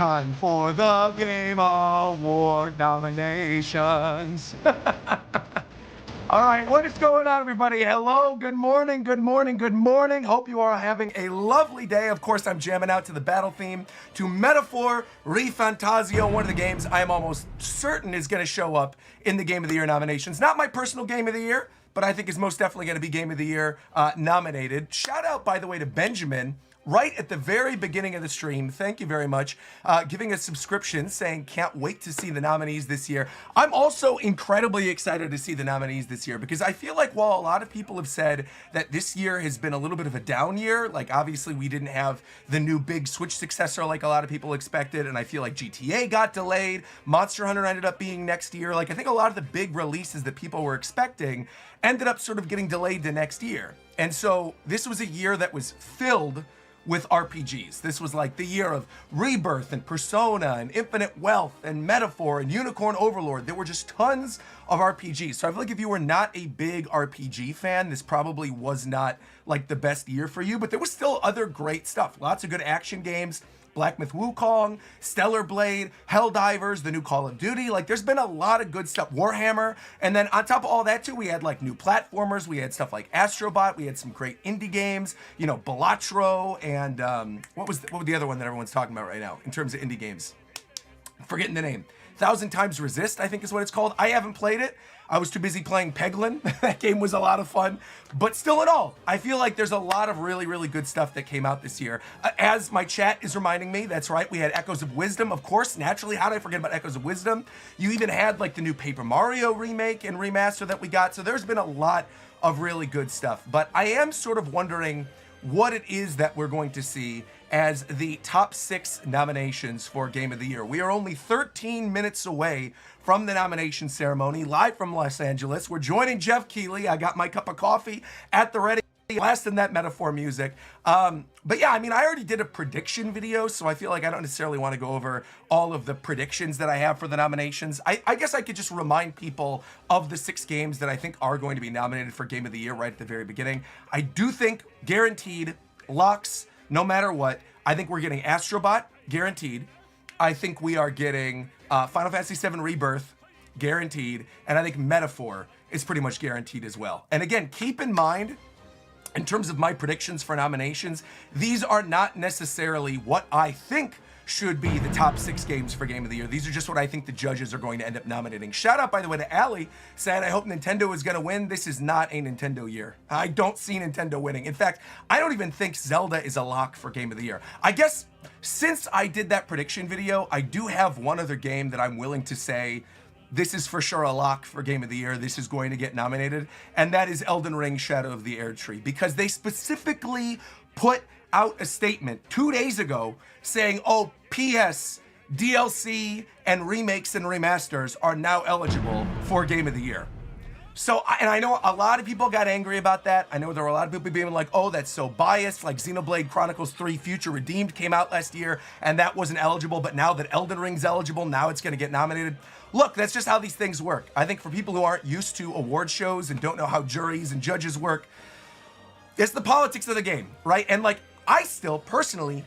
time for the Game Award nominations. All right, what is going on, everybody? Hello, good morning, good morning, good morning. Hope you are having a lovely day. Of course, I'm jamming out to the battle theme, to Metaphor Refantazio, one of the games I am almost certain is going to show up in the Game of the Year nominations. Not my personal Game of the Year, but I think is most definitely going to be Game of the Year nominated. Shout out, by the way, to Benjamin, right at the very beginning of the stream. Thank you very much. Giving a subscription saying, can't wait to see the nominees this year. I'm also incredibly excited to see the nominees this year because I feel like while a lot of people have said that this year has been a little bit of a down year, like obviously we didn't have the new big Switch successor like a lot of people expected, and I feel like GTA got delayed, Monster Hunter ended up being next year. Like I think a lot of the big releases that people were expecting ended up sort of getting delayed to next year. And so this was a year that was filled with RPGs. This was like the year of Rebirth and Persona and Infinite Wealth and Metaphor and Unicorn Overlord. There were just tons of RPGs. So I feel like if you were not a big RPG fan, this probably was not like the best year for you, but there was still other great stuff. Lots of good action games. Black Myth Wukong, Stellar Blade, Helldivers, the new Call of Duty. Like there's been a lot of good stuff. Warhammer. And then on top of all that too, we had like new platformers. We had stuff like Astro Bot. We had some great indie games, you know, Balatro and what was the other one that everyone's talking about right now in terms of indie games? I'm forgetting the name. 1,000 Times Resist, I think is what it's called. I haven't played it. I was too busy playing Peglin. That game was a lot of fun. But still in all, I feel like there's a lot of really, really good stuff that came out this year. As my chat is reminding me, that's right, we had Echoes of Wisdom, of course. Naturally, how did I forget about Echoes of Wisdom? You even had like the new Paper Mario remake and remaster that we got. So there's been a lot of really good stuff. But I am sort of wondering what it is that we're going to see as the top 6 nominations for Game of the Year. We are only 13 minutes away from the nomination ceremony, live from Los Angeles. We're joining Geoff Keighley. I got my cup of coffee at the ready, blasting that Metaphor music. But yeah, I mean, I already did a prediction video, so I feel like I don't necessarily want to go over all of the predictions that I have for the nominations. I guess I could just remind people of the 6 games that I think are going to be nominated for Game of the Year right at the very beginning. I do think guaranteed locks, no matter what. I think we're getting Astro Bot, guaranteed. I think we are getting Final Fantasy VII Rebirth, guaranteed. And I think Metaphor is pretty much guaranteed as well. And again, keep in mind, in terms of my predictions for nominations, these are not necessarily what I think should be the top 6 games for Game of the Year. These are just what I think the judges are going to end up nominating. Shout out, by the way, to Allie, saying, I hope Nintendo is going to win. This is not a Nintendo year. I don't see Nintendo winning. In fact, I don't even think Zelda is a lock for Game of the Year. I guess since I did that prediction video, I do have one other game that I'm willing to say this is for sure a lock for Game of the Year. This is going to get nominated. And that is Elden Ring Shadow of the Erdtree, because they specifically put out a statement 2 days ago saying, oh, PS, DLC, and remakes and remasters are now eligible for Game of the Year. So, and I know a lot of people got angry about that. I know there were a lot of people being like, oh, that's so biased. Like Xenoblade Chronicles 3 Future Redeemed came out last year, and that wasn't eligible. But now that Elden Ring's eligible, now it's going to get nominated. Look, that's just how these things work. I think for people who aren't used to award shows and don't know how juries and judges work, it's the politics of the game, right? And like, I still personally,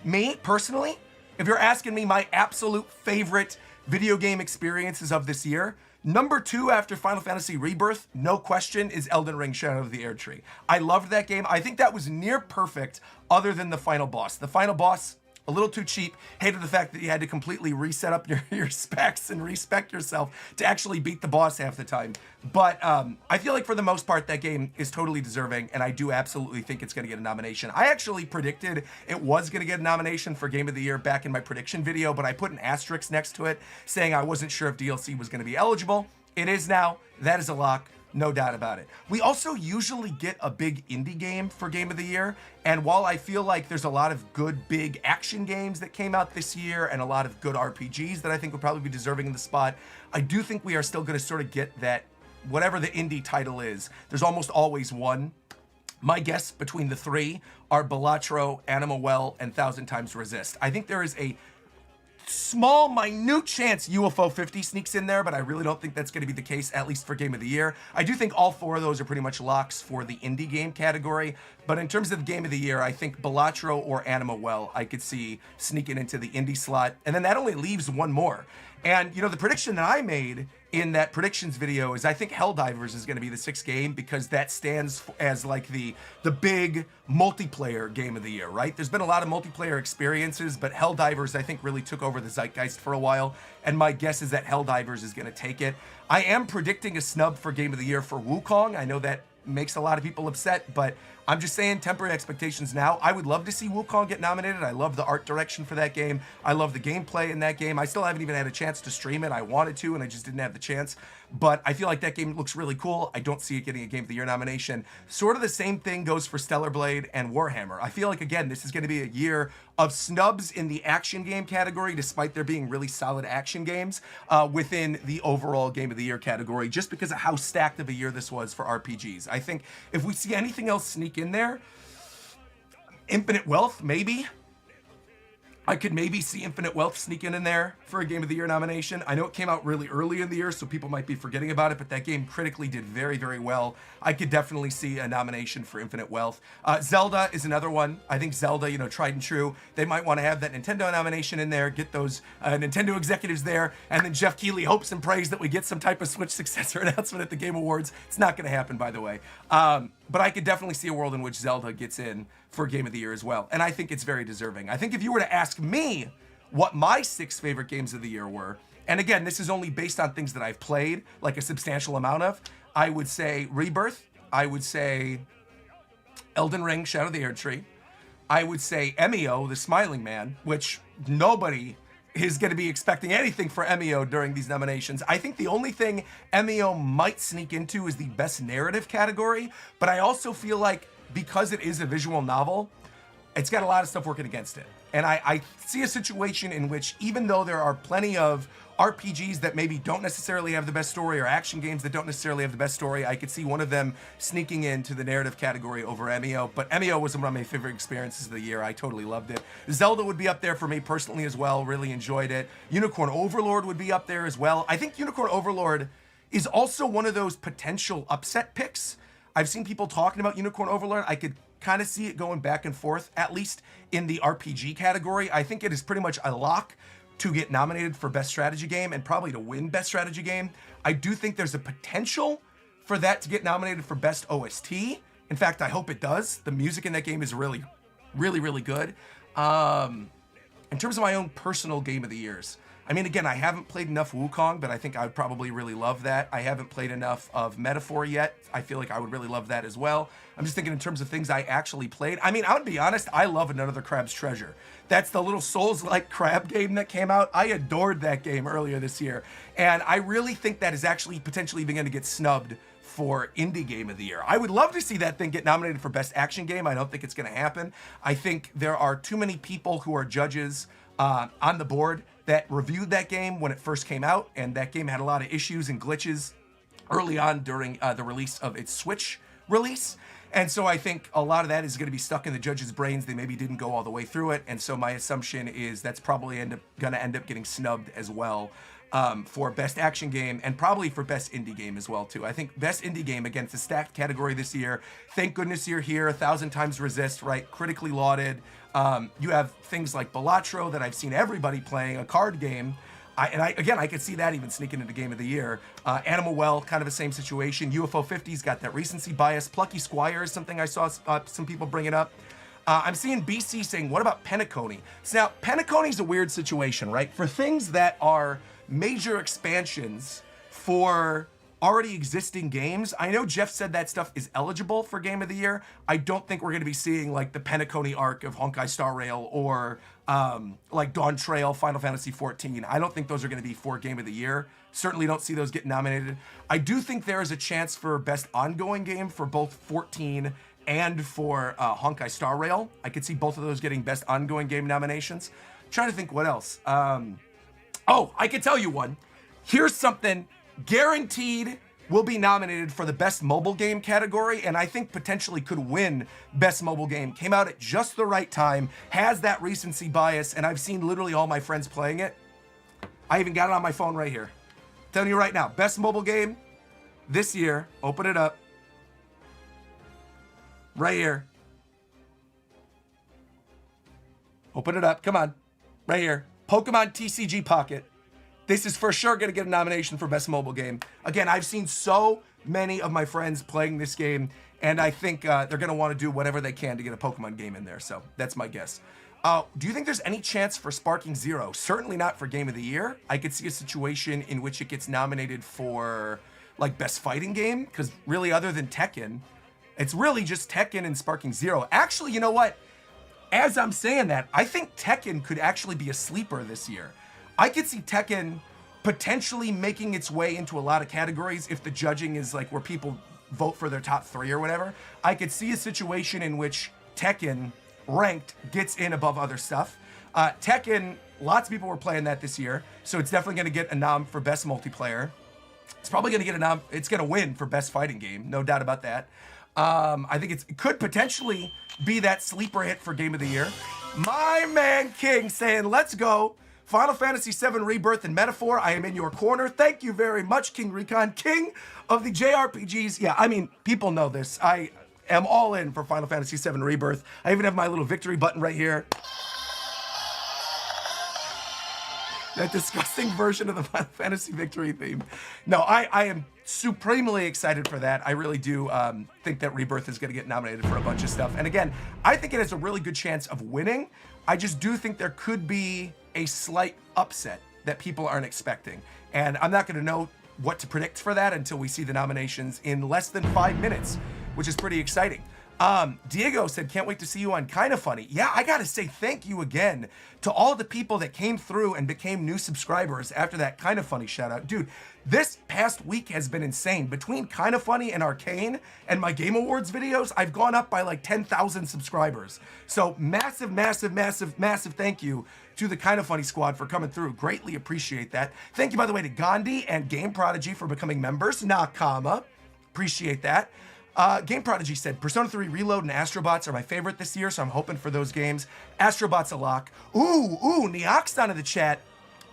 if you're asking me my absolute favorite video game experiences of this year, number 2 after Final Fantasy Rebirth, no question, is Elden Ring Shadow of the Erdtree. I loved that game. I think that was near perfect other than the final boss. The final boss, a little too cheap. Hated the fact that you had to completely reset up your specs and respec yourself to actually beat the boss half the time. But I feel like for the most part, that game is totally deserving, and I do absolutely think it's going to get a nomination. I actually predicted it was going to get a nomination for Game of the Year back in my prediction video, but I put an asterisk next to it saying I wasn't sure if DLC was going to be eligible. It is now. That is a lock. No doubt about it. We also usually get a big indie game for Game of the Year, and while I feel like there's a lot of good big action games that came out this year and a lot of good RPGs that I think would probably be deserving in the spot, I do think we are still going to sort of get that, whatever the indie title is, there's almost always one. My guess between the 3 are Balatro, Animal Well, and 1,000 Times Resist. I think there is a small, minute chance UFO 50 sneaks in there, but I really don't think that's going to be the case, at least for Game of the Year. I do think all 4 of those are pretty much locks for the indie game category, but in terms of the Game of the Year, I think Balatro or Anima Well I could see sneaking into the indie slot, and then that only leaves one more. And, you know, the prediction that I made in that predictions video is I think Helldivers is going to be the 6th game because that stands as like the big multiplayer game of the year, right? There's been a lot of multiplayer experiences, but Helldivers I think really took over the zeitgeist for a while, and my guess is that Helldivers is going to take it. I am predicting a snub for game of the year for Wukong. I know that makes a lot of people upset, but I'm just saying temper expectations now. I would love to see Wukong get nominated. I love the art direction for that game. I love the gameplay in that game. I still haven't even had a chance to stream it. I wanted to, and I just didn't have the chance. But I feel like that game looks really cool. I don't see it getting a Game of the Year nomination. Sort of the same thing goes for Stellar Blade and Warhammer. I feel like, again, this is going to be a year of snubs in the action game category, despite there being really solid action games within the overall Game of the Year category, just because of how stacked of a year this was for RPGs. I think if we see anything else sneak in there, Infinite Wealth, maybe. I could maybe see Infinite Wealth sneaking in there for a Game of the Year nomination. I know it came out really early in the year, so people might be forgetting about it, but that game critically did very, very well. I could definitely see a nomination for Infinite Wealth. Zelda is another one. I think Zelda, you know, tried and true. They might want to have that Nintendo nomination in there, get those Nintendo executives there, and then Geoff Keighley hopes and prays that we get some type of Switch successor announcement at the Game Awards. It's not going to happen, by the way. But I could definitely see a world in which Zelda gets in for Game of the Year as well. And I think it's very deserving. I think if you were to ask me what my 6 favorite games of the year were, and again, this is only based on things that I've played, like a substantial amount of, I would say Rebirth. I would say Elden Ring, Shadow of the Erdtree. I would say Emio, the Smiling Man, which nobody is going to be expecting anything for Emio during these nominations. I think the only thing Emio might sneak into is the best narrative category, but I also feel like because it is a visual novel, it's got a lot of stuff working against it. And I see a situation in which, even though there are plenty of RPGs that maybe don't necessarily have the best story, or action games that don't necessarily have the best story, I could see one of them sneaking into the narrative category over Emio. But Emio was one of my favorite experiences of the year. I totally loved it. Zelda would be up there for me personally as well. Really enjoyed it. Unicorn Overlord would be up there as well. I think Unicorn Overlord is also one of those potential upset picks. I've seen people talking about Unicorn Overlord. I could kind of see it going back and forth, at least in the RPG category. I think it is pretty much a lock to get nominated for Best Strategy Game and probably to win Best Strategy Game. I do think there's a potential for that to get nominated for Best OST. In fact, I hope it does. The music in that game is really, really, really good. In terms of my own personal Game of the Years, I mean, again, I haven't played enough Wukong, but I think I would probably really love that. I haven't played enough of Metaphor yet. I feel like I would really love that as well. I'm just thinking in terms of things I actually played. I mean, I would be honest, I love Another Crab's Treasure. That's the little Souls-like crab game that came out. I adored that game earlier this year. And I really think that is actually potentially even going to get snubbed for Indie Game of the Year. I would love to see that thing get nominated for Best Action Game. I don't think it's going to happen. I think there are too many people who are judges on the board that reviewed that game when it first came out, and that game had a lot of issues and glitches early on during the release of its Switch release. And so I think a lot of that is going to be stuck in the judges' brains. They maybe didn't go all the way through it. And so my assumption is that's probably going to end up getting snubbed as well for Best Action Game and probably for Best Indie Game as well, too. I think Best Indie Game, again, it's a stacked category this year. Thank goodness you're here. 1,000 Times Resist, right? Critically lauded. You have things like Balatro that I've seen everybody playing, a card game. I could see that even sneaking into Game of the Year. Animal Well, kind of the same situation. UFO 50's got that recency bias. Plucky Squire is something I saw some people bringing up. I'm seeing BC saying, what about Penacony? So now, Penacony's a weird situation, right? For things that are major expansions for already existing games, I know Geoff said that stuff is eligible for Game of the Year. I don't think we're going to be seeing like the Penacony arc of Honkai Star Rail or like Dawn Trail, Final Fantasy XIV. I don't think those are going to be for Game of the Year. Certainly don't see those getting nominated. I do think there is a chance for Best Ongoing Game for both 14 and for Honkai Star Rail. I could see both of those getting Best Ongoing Game nominations. I'm trying to think what else. Oh, I can tell you one. Here's something guaranteed will be nominated for the Best Mobile Game category, and I think potentially could win Best Mobile Game. Came out at just the right time, has that recency bias, and I've seen literally all my friends playing it. I even got it on my phone right here. Telling you right now, Best Mobile Game this year, open it up. Right here. Open it up, come on. Right here. Pokemon TCG Pocket. This is for sure going to get a nomination for Best Mobile Game. Again, I've seen so many of my friends playing this game, and I think they're going to want to do whatever they can to get a Pokemon game in there. So that's my guess. Do you think there's any chance for Sparking Zero? Certainly not for Game of the Year. I could see a situation in which it gets nominated for like Best Fighting Game, because really other than Tekken, it's really just Tekken and Sparking Zero. Actually, you know what? As I'm saying that, I think Tekken could actually be a sleeper this year. I could see Tekken potentially making its way into a lot of categories if the judging is like where people vote for their top 3 or whatever. I could see a situation in which Tekken ranked gets in above other stuff. Tekken, lots of people were playing that this year, so it's definitely going to get a nom for Best Multiplayer. It's probably going to get a nom. It's going to win for Best Fighting Game, no doubt about that. I think it could potentially be that sleeper hit for Game of the Year. My man King saying, let's go. Final Fantasy VII Rebirth and Metaphor, I am in your corner. Thank you very much, King Recon, king of the JRPGs. Yeah, I mean, people know this. I am all in for Final Fantasy VII Rebirth. I even have my little victory button right here. That disgusting version of the Final Fantasy victory theme. No, I am supremely excited for that. I really do think that Rebirth is going to get nominated for a bunch of stuff. And again, I think it has a really good chance of winning. I just do think there could be a slight upset that people aren't expecting. And I'm not going to know what to predict for that until we see the nominations in less than 5 minutes, which is pretty exciting. Diego said, can't wait to see you on Kinda Funny. Yeah, I gotta say thank you again to all the people that came through and became new subscribers after that Kinda Funny shout out. Dude, this past week has been insane. Between Kinda Funny and Arcane and my Game Awards videos, I've gone up by like 10,000 subscribers. So massive, massive, massive, massive thank you to the Kinda Funny squad for coming through. Greatly appreciate that. Thank you, by the way, to Gandhi and Game Prodigy for becoming members. Nakama. Appreciate that. Game Prodigy said, Persona 3 Reload and Astro Bots are my favorite this year, so I'm hoping for those games. Astro Bot's a lock. Ooh, Neox down in the chat.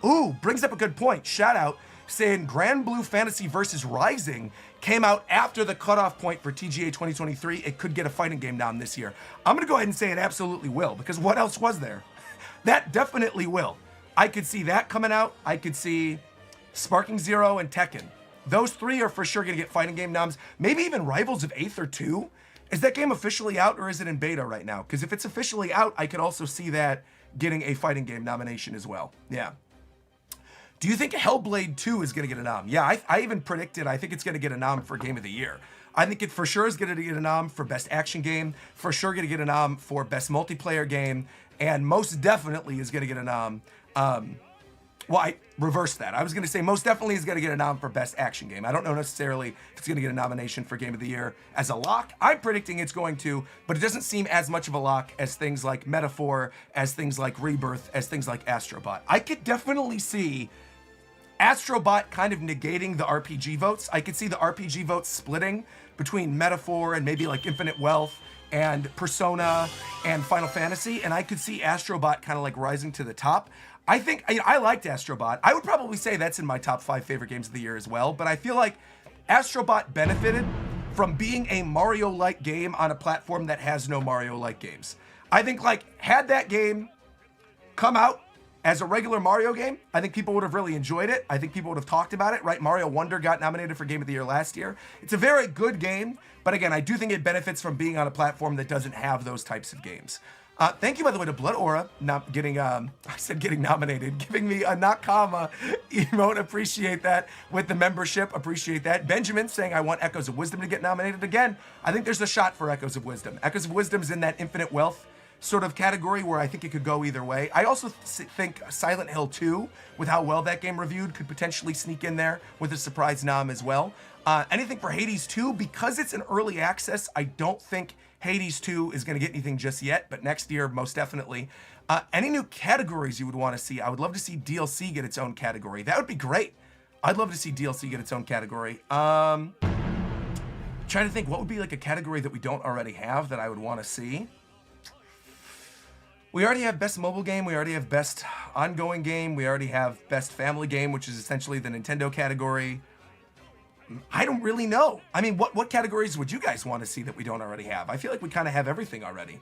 Ooh, brings up a good point. Shout out, saying Grand Blue Fantasy vs. Rising came out after the cutoff point for TGA 2023. It could get a fighting game nom this year. I'm going to go ahead and say it absolutely will, because what else was there? That definitely will. I could see that coming out. I could see Sparking Zero and Tekken. Those 3 are for sure going to get fighting game noms. Maybe even Rivals of Aether 2. Is that game officially out or is it in beta right now? Because if it's officially out, I could also see that getting a fighting game nomination as well. Yeah. Do you think Hellblade 2 is going to get a nom? Yeah, I even predicted I think it's going to get a nom for Game of the Year. I think it for sure is going to get a nom for Best Action Game, for sure going to get a nom for Best Multiplayer Game, and most definitely is going to get a nom. Well, I reversed that. I was going to say most definitely is going to get a nom for Best Action Game. I don't know necessarily if it's going to get a nomination for Game of the Year as a lock. I'm predicting it's going to, but it doesn't seem as much of a lock as things like Metaphor, as things like Rebirth, as things like Astro Bot. I could definitely see Astro Bot kind of negating the RPG votes. I could see the RPG votes splitting between Metaphor and maybe like Infinite Wealth and Persona and Final Fantasy, and I could see Astro Bot kind of like rising to the top. I think I liked Astro Bot. I would probably say that's in my top 5 favorite games of the year as well, but I feel like Astro Bot benefited from being a Mario-like game on a platform that has no Mario-like games. I think like had that game come out as a regular Mario game, I think people would have really enjoyed it. I think people would have talked about it, right? Mario Wonder got nominated for Game of the Year last year. It's a very good game, but again, I do think it benefits from being on a platform that doesn't have those types of games. Thank you, by the way, to Blood Aura, not getting, I said getting nominated, giving me a Nakama emote. Appreciate that. With the membership, appreciate that. Benjamin saying, I want Echoes of Wisdom to get nominated again. I think there's a shot for Echoes of Wisdom. Echoes of Wisdom's in that Infinite Wealth sort of category where I think it could go either way. I also think Silent Hill 2, with how well that game reviewed, could potentially sneak in there with a surprise nom as well. Anything for Hades 2, because it's an early access, I don't think Hades 2 is going to get anything just yet, but next year, most definitely. Any new categories you would want to see? I would love to see DLC get its own category. That would be great. I'd love to see DLC get its own category. Trying to think what would be like a category that we don't already have that I would want to see. We already have best mobile game. We already have best ongoing game. We already have best family game, which is essentially the Nintendo category. I don't really know. I mean, what categories would you guys want to see that we don't already have? I feel like we kind of have everything already.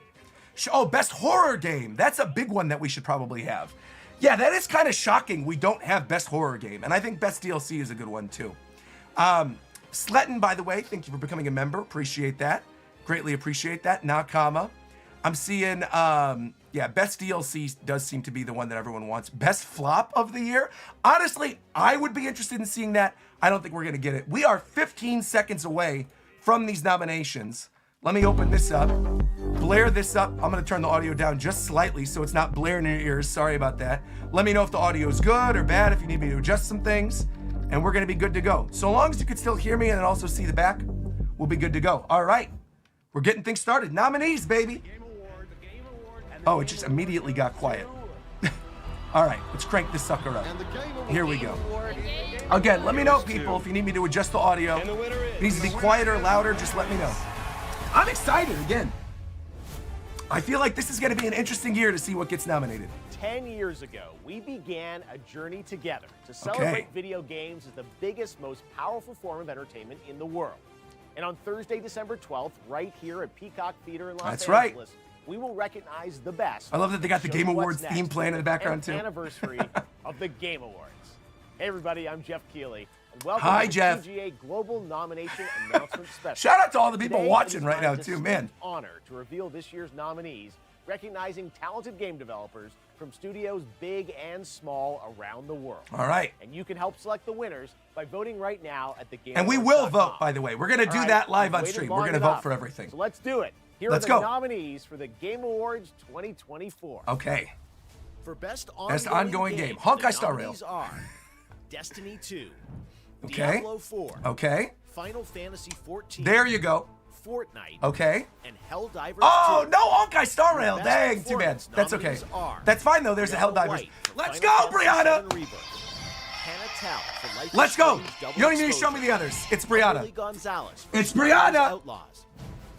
Oh, best horror game. That's a big one that we should probably have. Yeah, that is kind of shocking we don't have best horror game. And I think best DLC is a good one too. Sletton, by the way, thank you for becoming a member. Appreciate that. Greatly appreciate that. Nakama. I'm seeing, yeah, best DLC does seem to be the one that everyone wants. Best flop of the year? Honestly, I would be interested in seeing that. I don't think we're going to get it. We are 15 seconds away from these nominations. Let me open this up. Blare this up. I'm going to turn the audio down just slightly so it's not blaring in your ears. Sorry about that. Let me know if the audio is good or bad, if you need me to adjust some things, and we're going to be good to go. So long as you can still hear me and also see the back, we'll be good to go. All right. We're getting things started. Nominees, baby. Oh, it just immediately got quiet. All right, let's crank this sucker up. Here we go. Again, let me know, people, if you need me to adjust the audio. It needs to be quieter, louder, just let me know. I'm excited again. I feel like this is going to be an interesting year to see what gets nominated. 10 years ago, we began a journey together to celebrate video games as the biggest, most powerful form of entertainment in the world. And on Thursday, December 12th, right here at Peacock Theater in Los Angeles, we will recognize the best. I love that they got the Game Awards theme playing in the background too. Anniversary of the Game Awards. Hey everybody, I'm Geoff Keighley. And welcome Hi, to Jeff. the PGA Global Nomination Announcement Special. Shout out to all the people Today, watching right now too, man. It's an honor to reveal this year's nominees, recognizing talented game developers from studios big and small around the world. All right. And you can help select the winners by voting right now at the Game And we will vote, by the way. We're going to do that live on stream. We're going to vote for everything. So let's do it. Here are the nominees for the Game Awards 2024. Okay. For Best Ongoing Game, Honkai Star Rail. Are Destiny 2, Okay. Diablo 4, Okay. Final Fantasy 14. There you go. Fortnite. Okay. And Helldivers 2. Oh, no Honkai Star Rail. Best Dang, too bad. performance That's okay. nominees are That's fine, though. There's a Yellow Helldivers. White for Let's Final go, Fantasy Brianna. VII Rebirth. Hannah Tao for Life Let's is go. Strange Double You don't even need to show Exposure. me the others. It's Brianna. Emily Gonzalez for It's Super Brianna. Mario Outlaws.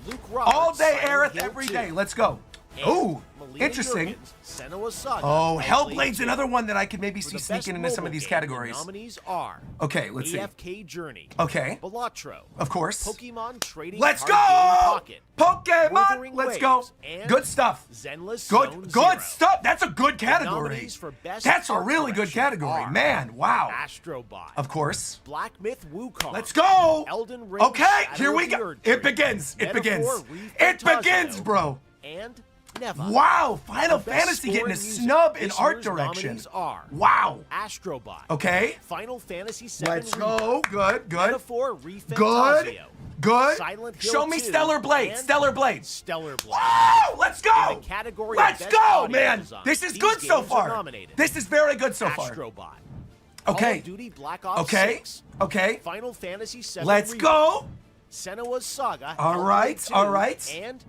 Luke Roberts, All day, Silent Aerith, Hill every 2. day. Let's go. And Ooh, Melina interesting. Juergens, Senua's Saga, Oh, Hellblade Hellblade's 2. another one that I could maybe For see the sneaking best into some mobile of these game, categories. The nominees are Okay, let's see. AFK Journey. Okay. Balatro. Of course. Pokemon Trading Let's Card Game go! Pocket. Pokemon! Wuthering Let's go. Waves, and Good stuff. Zenless Zone Good Zero. stuff. That's a good category. Nominees for Best That's a Art really good Direction category. are Man, wow. Astro Bot. Of course. Black Myth Wukong. Let's go. Elden Ring. Okay, Shadow here we of the go. Erdtree, It begins. It begins. Metaphor, It Refantazio, begins, bro. And Neva. Wow, Final For Best Fantasy Score getting a in Music, snub in this art year's direction. nominees are Wow. Astro Bot. Okay. Final Fantasy VII Let's Rebirth, go. Good, good. Metaphor, Refantazio, Good. Good. Silent Hill Show me 2, Stellar Blade. and Stellar Blade. Stellar Blade. Wow, let's go. In the category of Let's Best go, Audio man. Design, This is these good so games are far. nominated. This is very good so far. Astro Bot. Okay. Call of Duty Black Ops Okay. 6. Okay. Final Fantasy VII Let's Rebirth, go. Senua's Saga. All Hellblade right, 2, all right. And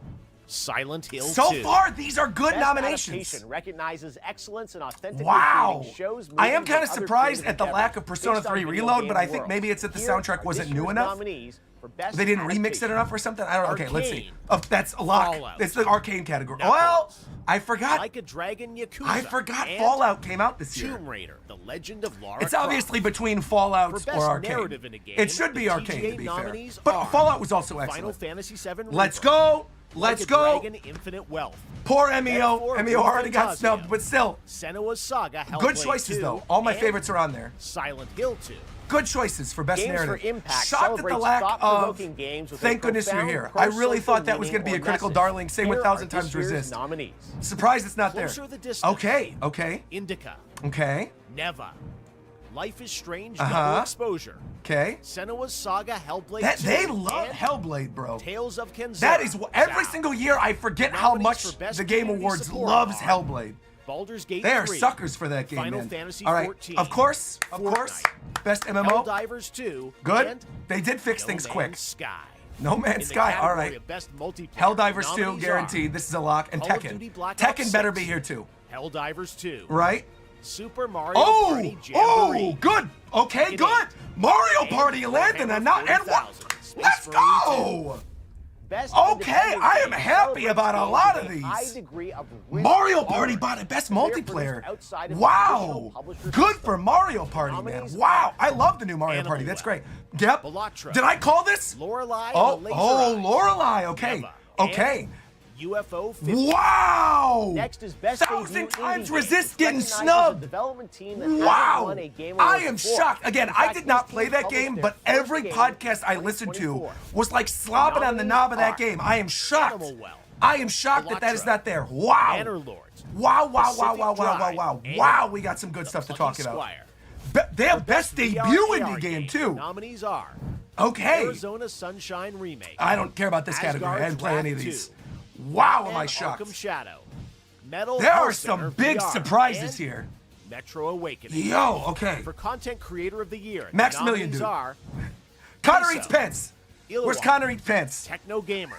Silent Hill So 2. far, these are good Best nominations. Adaptation recognizes excellence and authentically Wow. creating shows, I am movies, kind and of other surprised creative at the endeavors lack of Persona based on 3 video Reload, game but I think world. maybe it's that the Here soundtrack are wasn't this new year's enough. nominees for Best They didn't remix it Adaptation. enough or something? I don't know. Okay, let's see. Arcane. Oh, that's a lock. Fallout. It's the arcane category. Knuckles. Well, I forgot. Like a Dragon Yakuza. I forgot and Fallout came out this year. Tomb Raider, The Legend of Lara It's Croft. obviously between Fallout For or best Arcane. narrative in a game, It should be the Arcane, TGA to be fair. nominees But are Fallout was also Final excellent. Fantasy VII Let's Rebirth, go. Like Let's a go. Dragon Infinite Wealth. Poor MEO. Metaphor, MEO already got Refantazio, snubbed, but still. Senua's Saga, Hellblade Good choices, 2, though. All my and favorites are on there. Silent Hill 2. Good choices for best Games narrative. for Impact Shocked at the celebrates lack of. thought-provoking games with a Thank goodness you're profound here. I really pro-social thought that was going to be a meaning or critical message. darling. Same with Here 1,000 are Times this year's Resist. Nominees. Surprised it's not there. Closer the Distance. Okay. Okay. Indica. Okay. Neva. Life is Strange. Uh-huh. Double Exposure. Okay. Senua's Saga. Hellblade. That 2, they love and Hellblade, bro. Tales of Kenzera. That is every Zao. single year I forget how Nominees much for Best the Game Community Awards Support loves are Hellblade. Baldur's Gate They are 3, suckers for that game, Final man. Fantasy All right. 14, Of course. Fortnite, Best MMO. Helldivers 2, Good. and They did fix No things Man's quick. Sky. No In Man's the Sky. All category right. of Best Multiplayer, Helldivers 2, nominees guaranteed. This is a lock. And Call of Duty Tekken. Black Ops Tekken better 6, be here too. Helldivers 2, Right? Super Mario Party Jamboree. Oh, good. Okay, good. Mario Party landing and not and what? Let's go. Okay, I am happy about a lot of these. Mario Party bought a best multiplayer. Wow. Good for Mario Party, man. Wow. I love the new Mario Party. That's great. Yep. Did I call this? Oh, Lorelei. Okay. Okay. UFO 50. Wow! Next is best 1,000 times resist getting snubbed. Wow! I am shocked. Again, I did not play that game, but every podcast I listened to was like slobbing on the knob of that game. I am shocked. I am shocked that that is not there. Wow! Wow! Wow! Wow! Wow! Wow! Wow! Wow! Wow! We got some good stuff to talk about. They have best debut indie game too. Nominees are okay. Arizona Sunshine Remake. I don't care about this category. I didn't play any of these. Wow, am I shocked. Shadow, Metal there are some big surprises here. Metro Awakening. Yo, okay. For Content Creator of the Year, Maximilian dude. Are Connor Eats Pence. Where's Connor Eats Pence? Techno Gamers.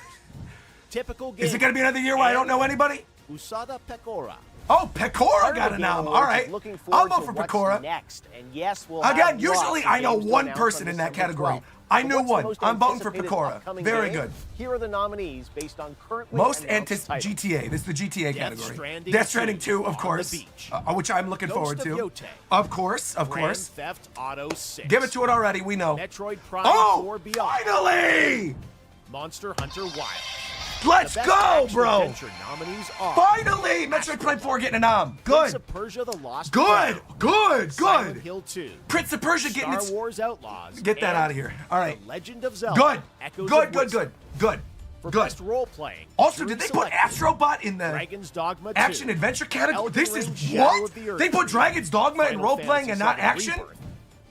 Typical Gamers. Is it going to be another year where I don't know anybody? Usada Pecora. Oh, Pecora got a nom. All right. I'll vote for Pecora. Next. And yes, we'll again, usually I know one person in that category. I knew one. I'm voting for Pecora. Very good. Here are the nominees based on currently most anticipated GTA. This is the GTA category. Death Stranding 2, of course, which I'm looking forward to. Of course, of course. Grand Theft Auto 6. Give it to it already. We know. Metroid Prime 4 Beyond. Finally! Monster Hunter Wilds. Let's go, bro! Nominees are finally! Metroid Prime 4 getting a nom. Good. Prince of Persia: The Lost Good, good, Silent good. Hill 2. Prince of Persia getting Star Wars Outlaws. Get that out of here. All right. The Legend of Zelda. Good. Echoes Good, of good, Wisdom. good, good. For good. best role playing. Also, did they put Astro Bot in the Dragon's Dogma 2. action adventure category? Elden This Ring, is Shadow what? of the Earth They put Dragon's Dogma in role playing and not action? Rebirth.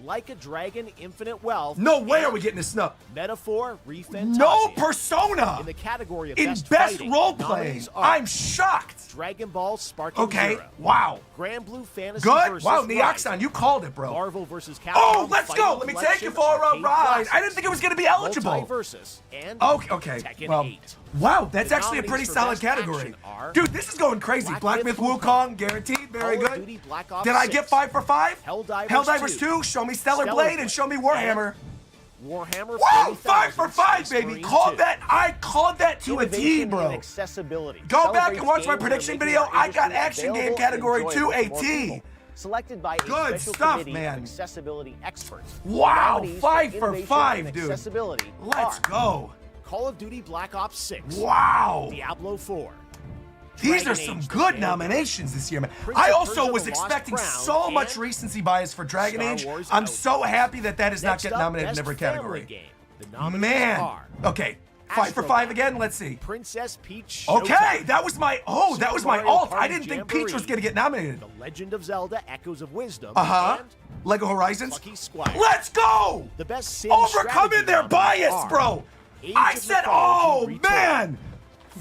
Like a Dragon, Infinite Wealth. No way are we getting a snub. Metaphor, Refantazio. No Persona. In the category of in best role playing. I'm shocked. Dragon Ball Sparking Zero. Wow. Grand Blue Fantasy good. Versus Wow, Neoxon, you called it, bro. Marvel vs. Capcom. Oh, let's go. Let me take you for a ride. I didn't think it was going to be eligible. Multiversus and okay. Tekken Well, 8. wow, that's actually a pretty solid category. Dude, this is going crazy. Black Myth Wukong, guaranteed. Very good. Did I get 5 for 5? Helldivers 2. Show me Stellar Blade and show me Warhammer. Warhammer. Wow, 5 for 5, baby. Called that. I called that to a T, bro. Go back and watch my prediction video. I got action game category to a T. Selected by good a special stuff, committee man. of accessibility experts. Wow, 5 for 5, dude. Accessibility Let's go. Call of Duty Black Ops 6. Wow. Diablo 4. These are some good nominations this year, man. I also was expecting so much recency bias for Dragon Age. I'm so happy that that is not getting nominated in every category. Man. Okay. 5 for 5 again. Let's see. Princess Peach. Okay, that was my that was my alt. I didn't think Peach was gonna get nominated. The Legend of Zelda: Echoes of Wisdom. Lego Horizons. Lucky Squire. Let's go. The best overcoming their bias, bro. I said, oh man.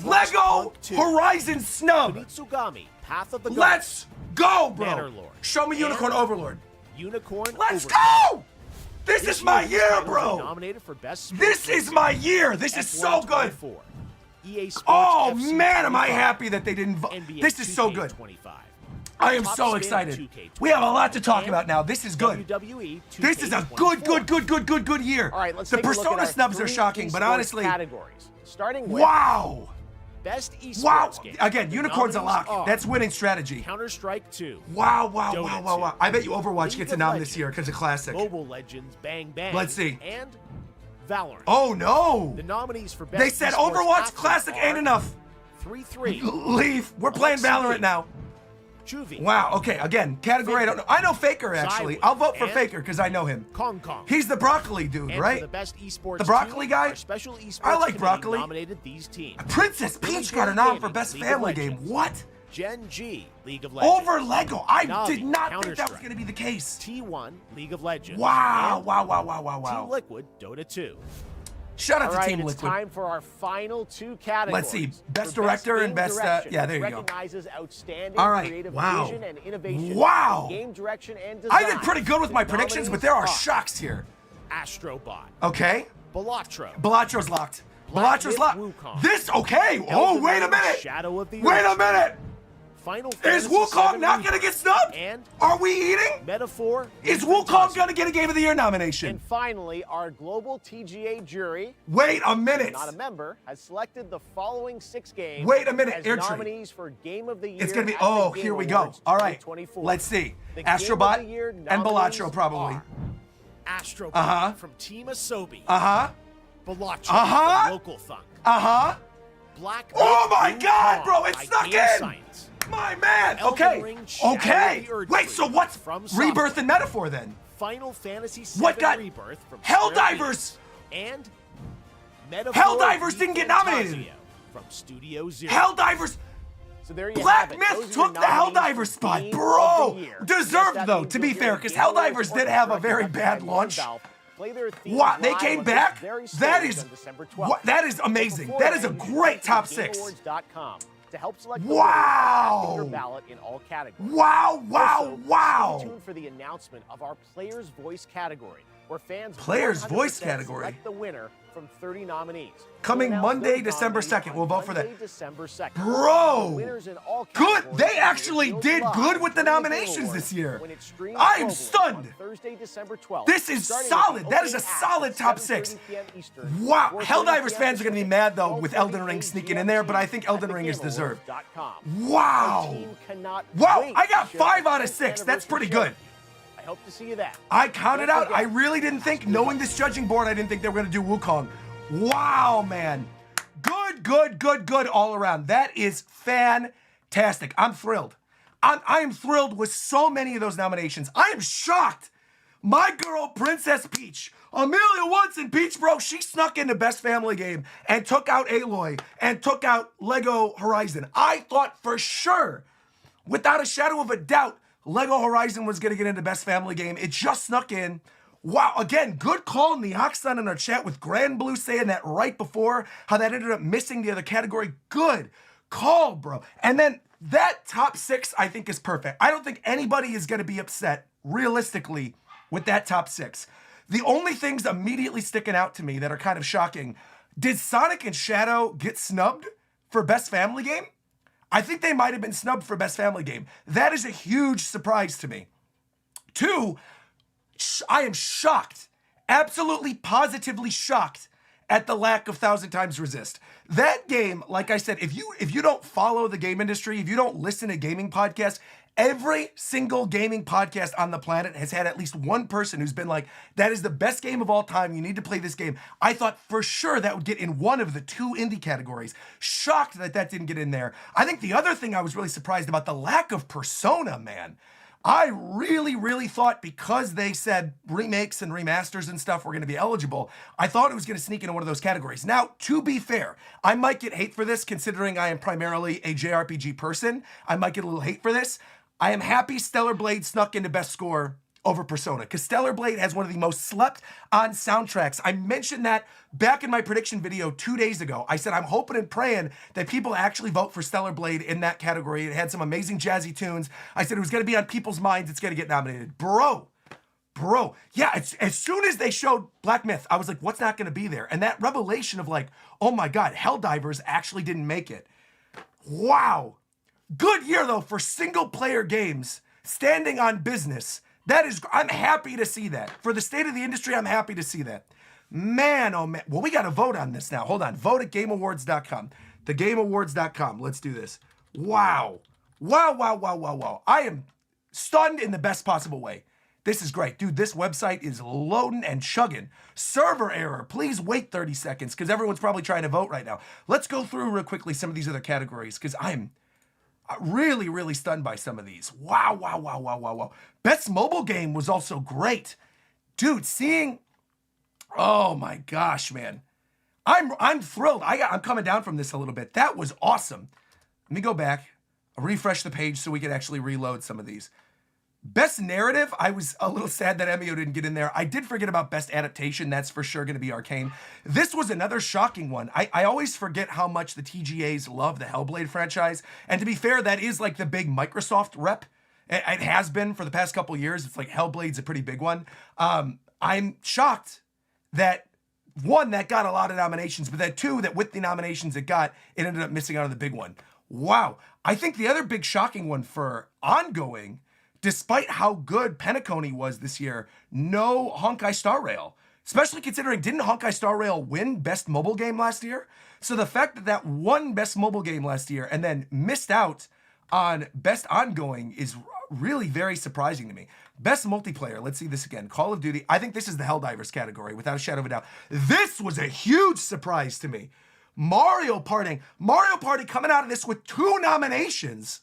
Lego Horizon snub. Kunitsugami, Path of the Let's go, bro. Bannerlord. Show me Unicorn Overlord. Unicorn Let's Overlord. go. This is my year, bro. Nominated for best this is my year. This is so good. EA Sports oh FC man, 25. am I happy that they didn't vote. This is so good. 25. I am so excited. We have a lot to talk about now. This is good. WWE this is a good year. All right, let's the take a look Persona at our snubs are shocking, but honestly, categories. Starting with wow. Best esports wow. game. Again, Unicorn's a lock. That's winning strategy. Counter-Strike 2. Wow. I bet you Overwatch gets a nom this year because of Classic. Mobile Legends, Bang Bang. Let's see. And Valorant. Oh no. The nominees for best they said Overwatch Classic ain't enough. 3-3. Leave. We're playing Valorant now. Juvie. Wow, okay, again, category I don't know. I know Faker, actually. I'll vote for Faker because I know him. Kong. He's the broccoli dude, and right? For the best esports the broccoli team, guy? Our special esports I like broccoli. Nominated these teams. Princess Peach got a nom for best family game. What? Gen G, League of Legends. Over Lego. I Navi, did not think that was going to be the case. T1, League of Legends. Wow. Team Liquid, Dota 2. Shout out to Team It's Liquid. time for our final two categories. Let's see. Best director and best yeah, there you go. Recognizes outstanding creative vision and innovation. Wow. Game direction and design. I did pretty good with my predictions, but there are shocks here. Astro Bot. Okay. Balatro. Balatro's locked. Balatro's locked. Wukong. This okay. Oh, wait a minute. Shadow of the Wait a minute. Final Is Fantasy Wukong VII not going to get snubbed? And Are we eating? Metaphor. Is Wukong going to get a Game of the Year nomination? And finally, our global TGA jury, Wait a minute. not a member, has selected the following 6 games Wait a minute, as Erdtree. nominees for Game of the Year. It's going to be, at the oh, Game here we go. Awards All right. 2024. Let's see. The Astro Game of Bot the Year and nominees Balatro probably. are Astro Uh-huh. Bot from Team Asobi. Uh-huh. Balatro Uh-huh. from Local Thunk. Uh-huh. Black Oh Myth my God, Wukong bro, it by snuck Game in. Science. My man. Elden Okay. Ring Shadow Okay. of the Erdtree Wait, so what's from Rebirth Software. and Metaphor then? Final Fantasy VII What got Rebirth from Helldivers? and Metaphor Helldivers didn't get nominated. Refantazio from Studio Zero. Helldivers. So there you Black have it. Myth Those are your took the nominees Helldiver for spot, Game bro. of the Year. Deserved Yes, that though, means to you'll be hear fair, a because Game Awards Helldivers did have a orchestra very conducted bad by launch. Valve play their theme Wow, they live came on this back? very That stage is on December 12th. what? That is amazing. But That is a beforehand, great you top can six. GameAwards.com to help select the Wow. winners by casting your ballot in all categories. Wow, wow, Also, wow. Stay tuned for the announcement of our Player's Voice category, where fans Player's 100% Voice category. select the winner from 30 nominees. Coming We'll announce Monday, those December nominees 2nd. on We'll vote for that. Monday, December 2nd. Bro. The winners in all Good. categories They will be actually revealed did live good with the during Game nominations Awards this year. when it streams I am globally stunned. on Thursday, December 12th. This is starting solid. with the That is a opening act solid at top 7:30 six. p.m. Eastern, Wow. 4:30 Helldivers p.m. fans are going to be Pacific, mad though with 12:30 Elden Ring sneaking in there, but I think Elden Ring is deserved. GameAwards.com. Wow. Our team cannot Wow, wait I to got share 5 the out of 10th 6. That's pretty anniversary good. show. I hope to see you there. I counted Don't out. I forget, really didn't think, knowing this judging board, I didn't think they were going to do Wukong. Wow, man. Good all around. That is fantastic. I'm thrilled. I am thrilled with so many of those nominations. I am shocked. My girl, Princess Peach, Amelia Watson Peach, bro, she snuck into Best Family Game and took out Aloy and took out Lego Horizon. I thought for sure, without a shadow of a doubt, Lego Horizon was going to get into Best Family Game. It just snuck in. Wow, again, good call in the Oxon in our chat with Grand Blue saying that right before, how that ended up missing the other category. Good call, bro. And then that top 6, I think, is perfect. I don't think anybody is going to be upset, realistically, with that top 6. The only things immediately sticking out to me that are kind of shocking, did Sonic and Shadow get snubbed for Best Family Game? I think they might have been snubbed for Best Family Game. That is a huge surprise to me. 2, I am shocked, absolutely positively shocked at the lack of 1,000 Times Resist. That game, like I said, if you don't follow the game industry, if you don't listen to gaming podcasts, every single gaming podcast on the planet has had at least one person who's been like, that is the best game of all time. You need to play this game. I thought for sure that would get in one of the 2 indie categories. Shocked that that didn't get in there. I think the other thing I was really surprised about, the lack of Persona, man. I really thought, because they said remakes and remasters and stuff were going to be eligible, I thought it was going to sneak into one of those categories. Now, to be fair, I might get hate for this considering I am primarily a JRPG person. I might get a little hate for this. I am happy Stellar Blade snuck into Best Score over Persona, because Stellar Blade has one of the most slept on soundtracks. I mentioned that back in my prediction video 2 days ago. I said I'm hoping and praying that people actually vote for Stellar Blade in that category. It had some amazing jazzy tunes. I said it was going to be on people's minds. It's going to get nominated. Bro, yeah, as soon as they showed Black Myth, I was like, what's not going to be there? And that revelation of like, oh my God, Helldivers actually didn't make it. Wow. Good year, though, for single-player games standing on business. That is, I'm happy to see that. For the state of the industry, I'm happy to see that. Man, oh man. Well, we got to vote on this now. Hold on. Vote at GameAwards.com. TheGameAwards.com. Let's do this. Wow. I am stunned in the best possible way. This is great. Dude, this website is loading and chugging. Server error. Please wait 30 seconds because everyone's probably trying to vote right now. Let's go through real quickly some of these other categories because I'm really stunned by some of these. Wow. Best mobile game was also great. Dude, oh my gosh, man. I'm thrilled. I'm coming down from this a little bit. That was awesome. Let me go back. I'll refresh the page so we can actually reload some of these. Best narrative, I was a little sad that Emio didn't get in there. I did forget about best adaptation. That's for sure going to be Arcane. This was another shocking one. I always forget how much the TGAs love the Hellblade franchise. And to be fair, that is like the big Microsoft rep. It has been for the past couple years. It's like Hellblade's a pretty big one. I'm shocked that, 1, that got a lot of nominations, but that 2, that with the nominations it got, it ended up missing out on the big one. Wow. I think the other big shocking one for ongoing, despite how good Penacony was this year, no Honkai Star Rail. Especially considering, didn't Honkai Star Rail win Best Mobile Game last year? So the fact that that won Best Mobile Game last year and then missed out on Best Ongoing is really very surprising to me. Best Multiplayer, let's see this again. Call of Duty. I think this is the Helldivers category, without a shadow of a doubt. This was a huge surprise to me. Mario Party coming out of this with 2 nominations.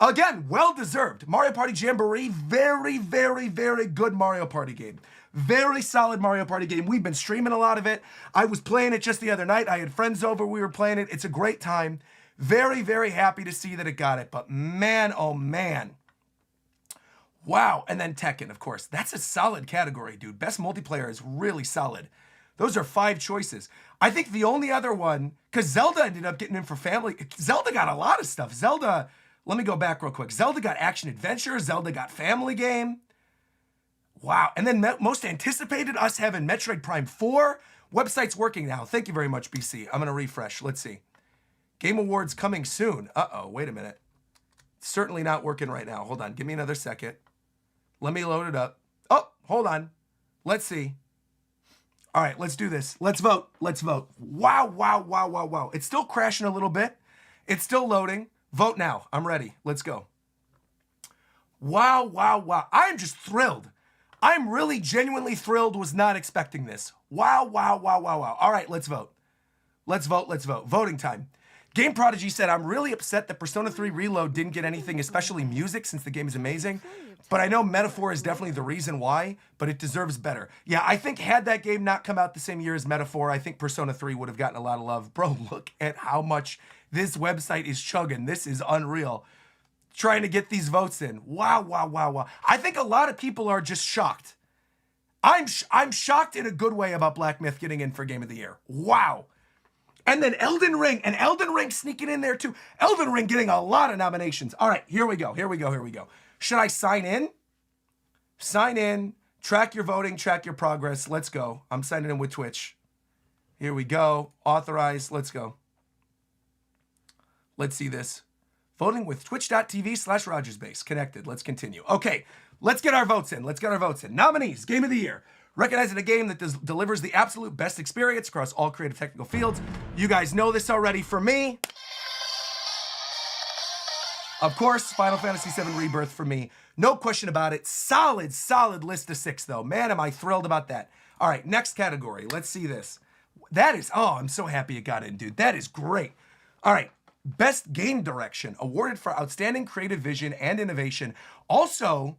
Again, well-deserved. Mario Party Jamboree, very, very, very good Mario Party game. Very solid Mario Party game. We've been streaming a lot of it. I was playing it just the other night. I had friends over. We were playing it. It's a great time. Very, very happy to see that it got it. But man, oh man. Wow. And then Tekken, of course. That's a solid category, dude. Best Multiplayer is really solid. Those are 5 choices. I think the only other one, because Zelda ended up getting in for family. Zelda got a lot of stuff. Zelda, let me go back real quick. Zelda got Action Adventure. Zelda got Family Game. Wow. And then most anticipated, us having Metroid Prime 4. Website's working now. Thank you very much, BC. I'm going to refresh. Let's see. Game Awards coming soon. Uh-oh, wait a minute. Certainly not working right now. Hold on. Give me another second. Let me load it up. Oh, hold on. Let's see. All right, let's do this. Let's vote. Let's vote. Wow, wow, wow, wow, wow. It's still crashing a little bit. It's still loading. Vote now. I'm ready. Let's go. Wow, wow, wow. I'm just thrilled. I'm really genuinely thrilled. Was not expecting this. Wow, wow, wow, wow, wow. All right, let's vote. Let's vote. Let's vote. Voting time. Game Prodigy said, I'm really upset that Persona 3 Reload didn't get anything, especially music, since the game is amazing. But I know Metaphor is definitely the reason why, but it deserves better. Yeah, I think had that game not come out the same year as Metaphor, I think Persona 3 would have gotten a lot of love. Bro, look at how much this website is chugging. This is unreal. Trying to get these votes in. Wow, wow, wow, wow. I think a lot of people are just shocked. I'm shocked in a good way about Black Myth getting in for Game of the Year. Wow. And then Elden Ring, and Elden Ring sneaking in there too. Elden Ring getting a lot of nominations. All right, here we go, here we go, here we go. Should I sign in? Sign in, track your voting, track your progress. Let's go. I'm signing in with Twitch. Here we go. Authorize. Let's go. Let's see this. Voting with twitch.tv/RogersBase. Connected. Let's continue. Okay, let's get our votes in. Let's get our votes in. Nominees, Game of the Year. Recognizing a game that delivers the absolute best experience across all creative technical fields. You guys know this already. For me, of course, Final Fantasy VII Rebirth for me. No question about it. Solid, solid list of 6, though. Man, am I thrilled about that. All right, next category. Let's see this. That is, oh, I'm so happy it got in, dude. That is great. All right, Best Game Direction, awarded for outstanding creative vision and innovation. Also,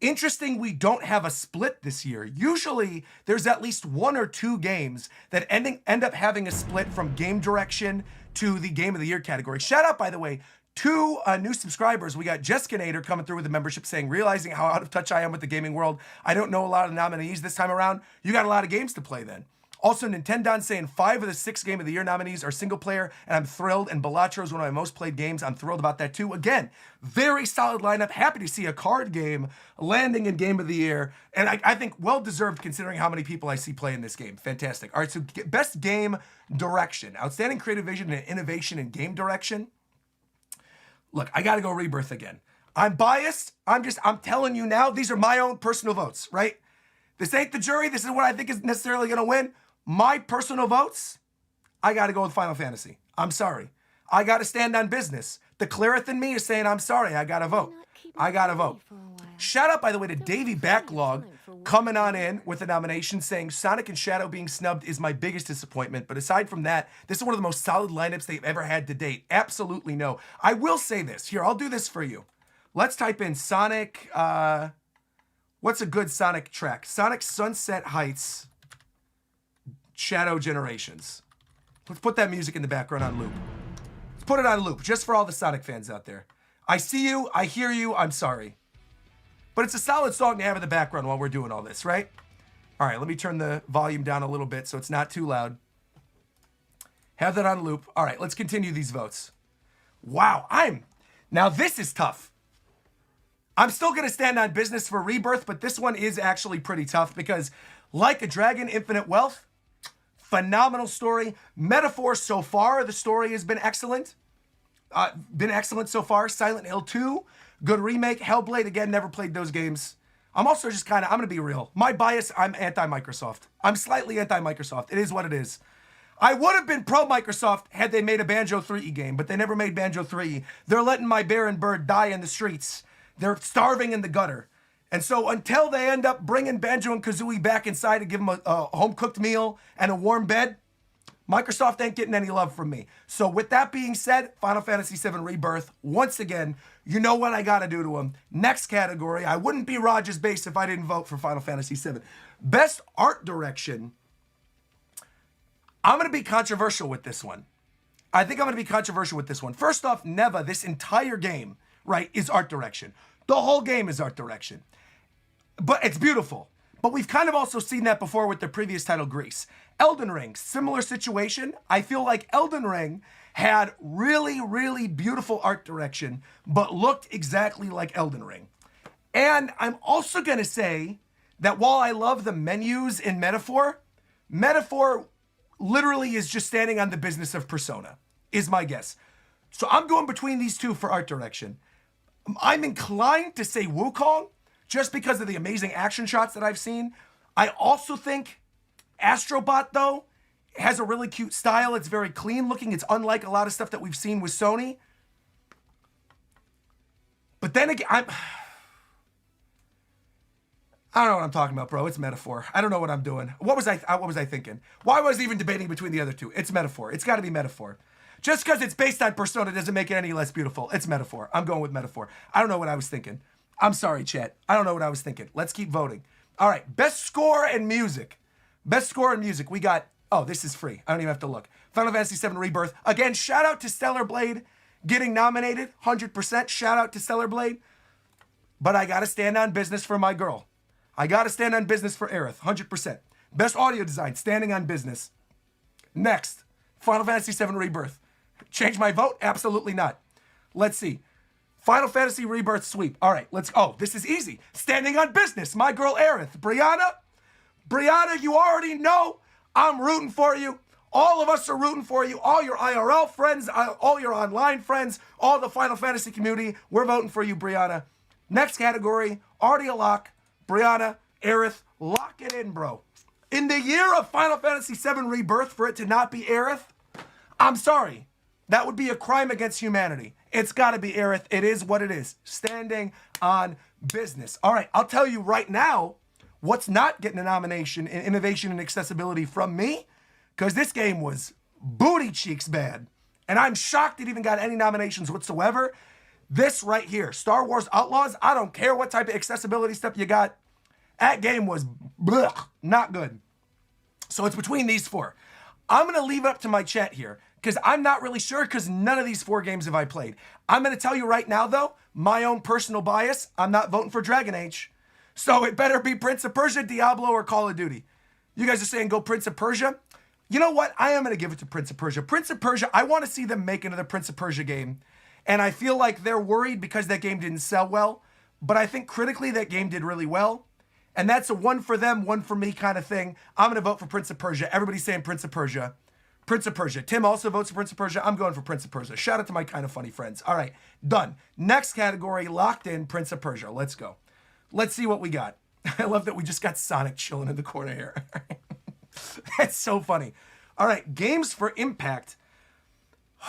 interesting, we don't have a split this year. Usually, there's at least 1 or 2 games that end up having a split from game direction to the Game of the Year category. Shout out, by the way, 2 new subscribers. We got Jessica Nader coming through with a membership saying, realizing how out of touch I am with the gaming world, I don't know a lot of nominees this time around. You got a lot of games to play then. Also, Nintendon saying 5 of the 6 Game of the Year nominees are single player, and I'm thrilled. And Balatro is one of my most played games. I'm thrilled about that too. Again, very solid lineup. Happy to see a card game landing in Game of the Year. And I think well-deserved considering how many people I see playing this game. Fantastic. All right, so Best Game Direction. Outstanding creative vision and innovation in game direction. Look, I got to go Rebirth again. I'm biased. I'm telling you now, these are my own personal votes, right? This ain't the jury. This is what I think is necessarily going to win. My personal votes, I got to go with Final Fantasy. I'm sorry. I got to stand on business. The Clareth in me is saying, I'm sorry. I got to vote. I got to vote. Shout out, by the way, to Davey Backlog coming on in with a nomination saying Sonic and Shadow being snubbed is my biggest disappointment. But aside from that, this is one of the most solid lineups they've ever had to date. Absolutely no. I will say this. Here, I'll do this for you. Let's type in Sonic. What's a good Sonic track? Sonic Sunset Heights Shadow Generations. Let's put that music in the background on loop. Let's put it on loop just for all the Sonic fans out there. I see you. I hear you. I'm sorry. But it's a solid song to have in the background while we're doing all this, right? All right, let me turn the volume down a little bit so it's not too loud. Have that on loop. All right, let's continue these votes. Wow, now this is tough. I'm still going to stand on business for Rebirth, but this one is actually pretty tough because Like a Dragon, Infinite Wealth, phenomenal story. Metaphor so far, the story has been excellent. been excellent so far. Silent Hill 2, good remake. Hellblade, again, never played those games. I'm also just I'm going to be real. My bias, I'm anti-Microsoft. I'm slightly anti-Microsoft. It is what it is. I would have been pro-Microsoft had they made a Banjo 3 game, but they never made Banjo 3. They're letting my bear and bird die in the streets. They're starving in the gutter. And so until they end up bringing Banjo and Kazooie back inside to give them a home-cooked meal and a warm bed, Microsoft ain't getting any love from me. So with that being said, Final Fantasy VII Rebirth, once again, you know what I got to do to them. Next category, I wouldn't be RogersBase if I didn't vote for Final Fantasy VII. Best art direction, I'm going to be controversial with this one. I think I'm going to be controversial with this one. First off, Neva, this entire game, right, is art direction. The whole game is art direction. But it's beautiful. But we've kind of also seen that before with the previous title, Grease. Elden Ring, similar situation. I feel like Elden Ring had really, really beautiful art direction, but looked exactly like Elden Ring. And I'm also going to say that while I love the menus in Metaphor, Metaphor literally is just standing on the business of Persona, is my guess. So I'm going between these two for art direction. I'm inclined to say Wukong, just because of the amazing action shots that I've seen. I also think Astro Bot, though, has a really cute style. It's very clean looking. It's unlike a lot of stuff that we've seen with Sony. But then again, I don't know what I'm talking about, bro. It's Metaphor. I don't know what I'm doing. What was I thinking? Why was I even debating between the other two? It's Metaphor. It's got to be Metaphor. Just because it's based on Persona doesn't make it any less beautiful. It's Metaphor. I'm going with Metaphor. I don't know what I was thinking. I'm sorry, chat. I don't know what I was thinking. Let's keep voting. All right, best score and music. Best score and music. We got, oh, this is free. I don't even have to look. Final Fantasy VII Rebirth. Again, shout out to Stellar Blade getting nominated. 100%. Shout out to Stellar Blade. But I got to stand on business for my girl. I got to stand on business for Aerith. 100%. Best audio design. Standing on business. Next, Final Fantasy VII Rebirth. Change my vote? Absolutely not. Let's see. Final Fantasy Rebirth sweep. All right, let's go. Oh, this is easy. Standing on business. My girl Aerith. Brianna, you already know I'm rooting for you. All of us are rooting for you. All your IRL friends, all your online friends, all the Final Fantasy community, we're voting for you, Brianna. Next category, already a lock. Brianna, Aerith, lock it in, bro. In the year of Final Fantasy VII Rebirth, for it to not be Aerith, I'm sorry. That would be a crime against humanity. It's got to be Aerith. It is what it is. Standing on business. All right, I'll tell you right now what's not getting a nomination in innovation and accessibility from me, because this game was booty cheeks bad. And I'm shocked it even got any nominations whatsoever. This right here, Star Wars Outlaws, I don't care what type of accessibility stuff you got. That game was not good. So it's between these four. I'm going to leave it up to my chat here, because I'm not really sure, because none of these four games have I played. I'm going to tell you right now, though, my own personal bias, I'm not voting for Dragon Age. So it better be Prince of Persia, Diablo, or Call of Duty. You guys are saying go Prince of Persia? You know what? I am going to give it to Prince of Persia. Prince of Persia, I want to see them make another Prince of Persia game. And I feel like they're worried because that game didn't sell well. But I think critically that game did really well. And that's a one for them, one for me kind of thing. I'm going to vote for Prince of Persia. Everybody's saying Prince of Persia. Prince of Persia. Tim also votes for Prince of Persia. I'm going for Prince of Persia. Shout out to my kind of funny friends. All right, done. Next category, locked in, Prince of Persia. Let's go. Let's see what we got. I love that we just got Sonic chilling in the corner here. That's so funny. All right, games for impact.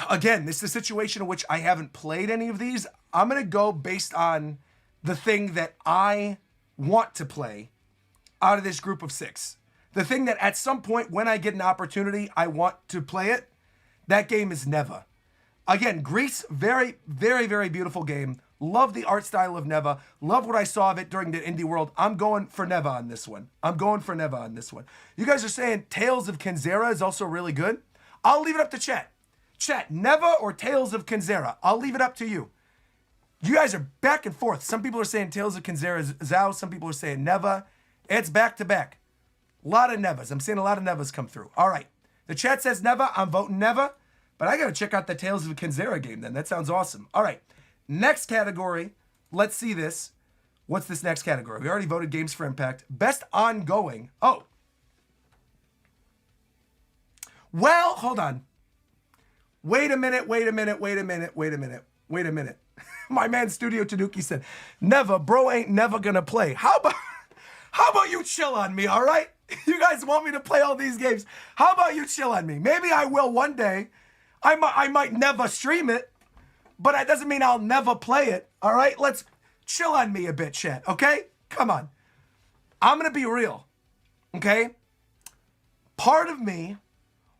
Again, this is a situation in which I haven't played any of these. I'm going to go based on the thing that I want to play out of this group of 6. The thing that at some point when I get an opportunity, I want to play it, that game is Neva. Again, Greece, very, very, very beautiful game. Love the art style of Neva. Love what I saw of it during the Indie World. I'm going for Neva on this one. You guys are saying Tales of Kenzera is also really good. I'll leave it up to chat. Chat, Neva or Tales of Kenzera? I'll leave it up to you. You guys are back and forth. Some people are saying Tales of Kenzera is Zhao. Some people are saying Neva. It's back to back. A lot of Nevas. I'm seeing a lot of Nevas come through. All right. The chat says Neva. I'm voting Neva. But I got to check out the Tales of Kenzera game then. That sounds awesome. All right. Next category. Let's see this. What's this next category? We already voted Games for Impact. Best ongoing. Oh. Well, hold on. Wait a minute. My man Studio Tanuki said, never, bro ain't never gonna play. How about you chill on me, all right? You guys want me to play all these games. How about you chill on me? Maybe I will one day. I might never stream it, but that doesn't mean I'll never play it, all right? Let's chill on me a bit, chat, okay? Come on. I'm gonna be real, okay? Part of me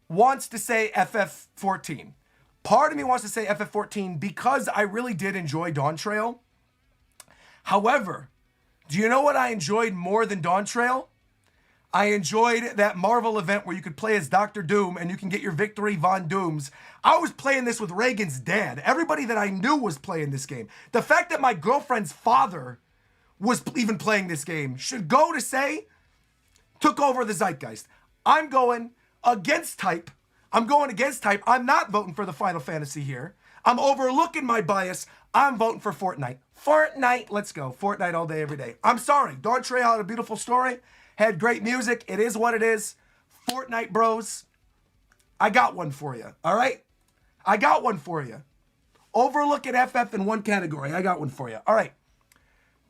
wants to say FF14. Part of me wants to say FF14 because I really did enjoy Dawn Trail. However, do you know what I enjoyed more than Dawn Trail? I enjoyed that Marvel event where you could play as Dr. Doom and you can get your Victory Von Dooms. I was playing this with Reagan's dad. Everybody that I knew was playing this game. The fact that my girlfriend's father was even playing this game should go to say, took over the zeitgeist. I'm going against type. I'm I'm not voting for the Final Fantasy here. I'm overlooking my bias. I'm voting for Fortnite. Fortnite, let's go. Fortnite all day, every day. I'm sorry. Dawn Trail had a beautiful story. Had great music. It is what it is. Fortnite bros. I got one for you. All right? I got one for you. Overlooking FF in one category. I got one for you. All right.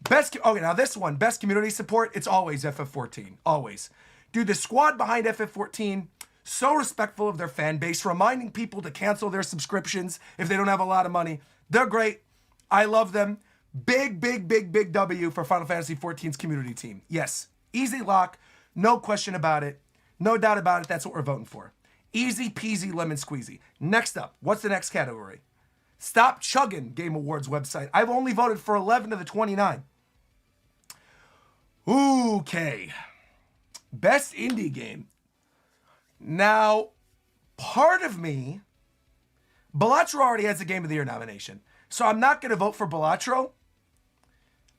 Okay, now this one. Best community support. It's always FF14. Always. Dude, the squad behind FF14, so respectful of their fan base, reminding people to cancel their subscriptions if they don't have a lot of money. They're great. I love them. Big W for Final Fantasy XIV's community team. Yes. Easy lock. No question about it. No doubt about it. That's what we're voting for. Easy peasy lemon squeezy. Next up, what's the next category? Stop chugging, Game Awards website. I've only voted for 11 of the 29. Okay. Best indie game. Now, part of me, Balatro already has a Game of the Year nomination. So I'm not going to vote for Balatro.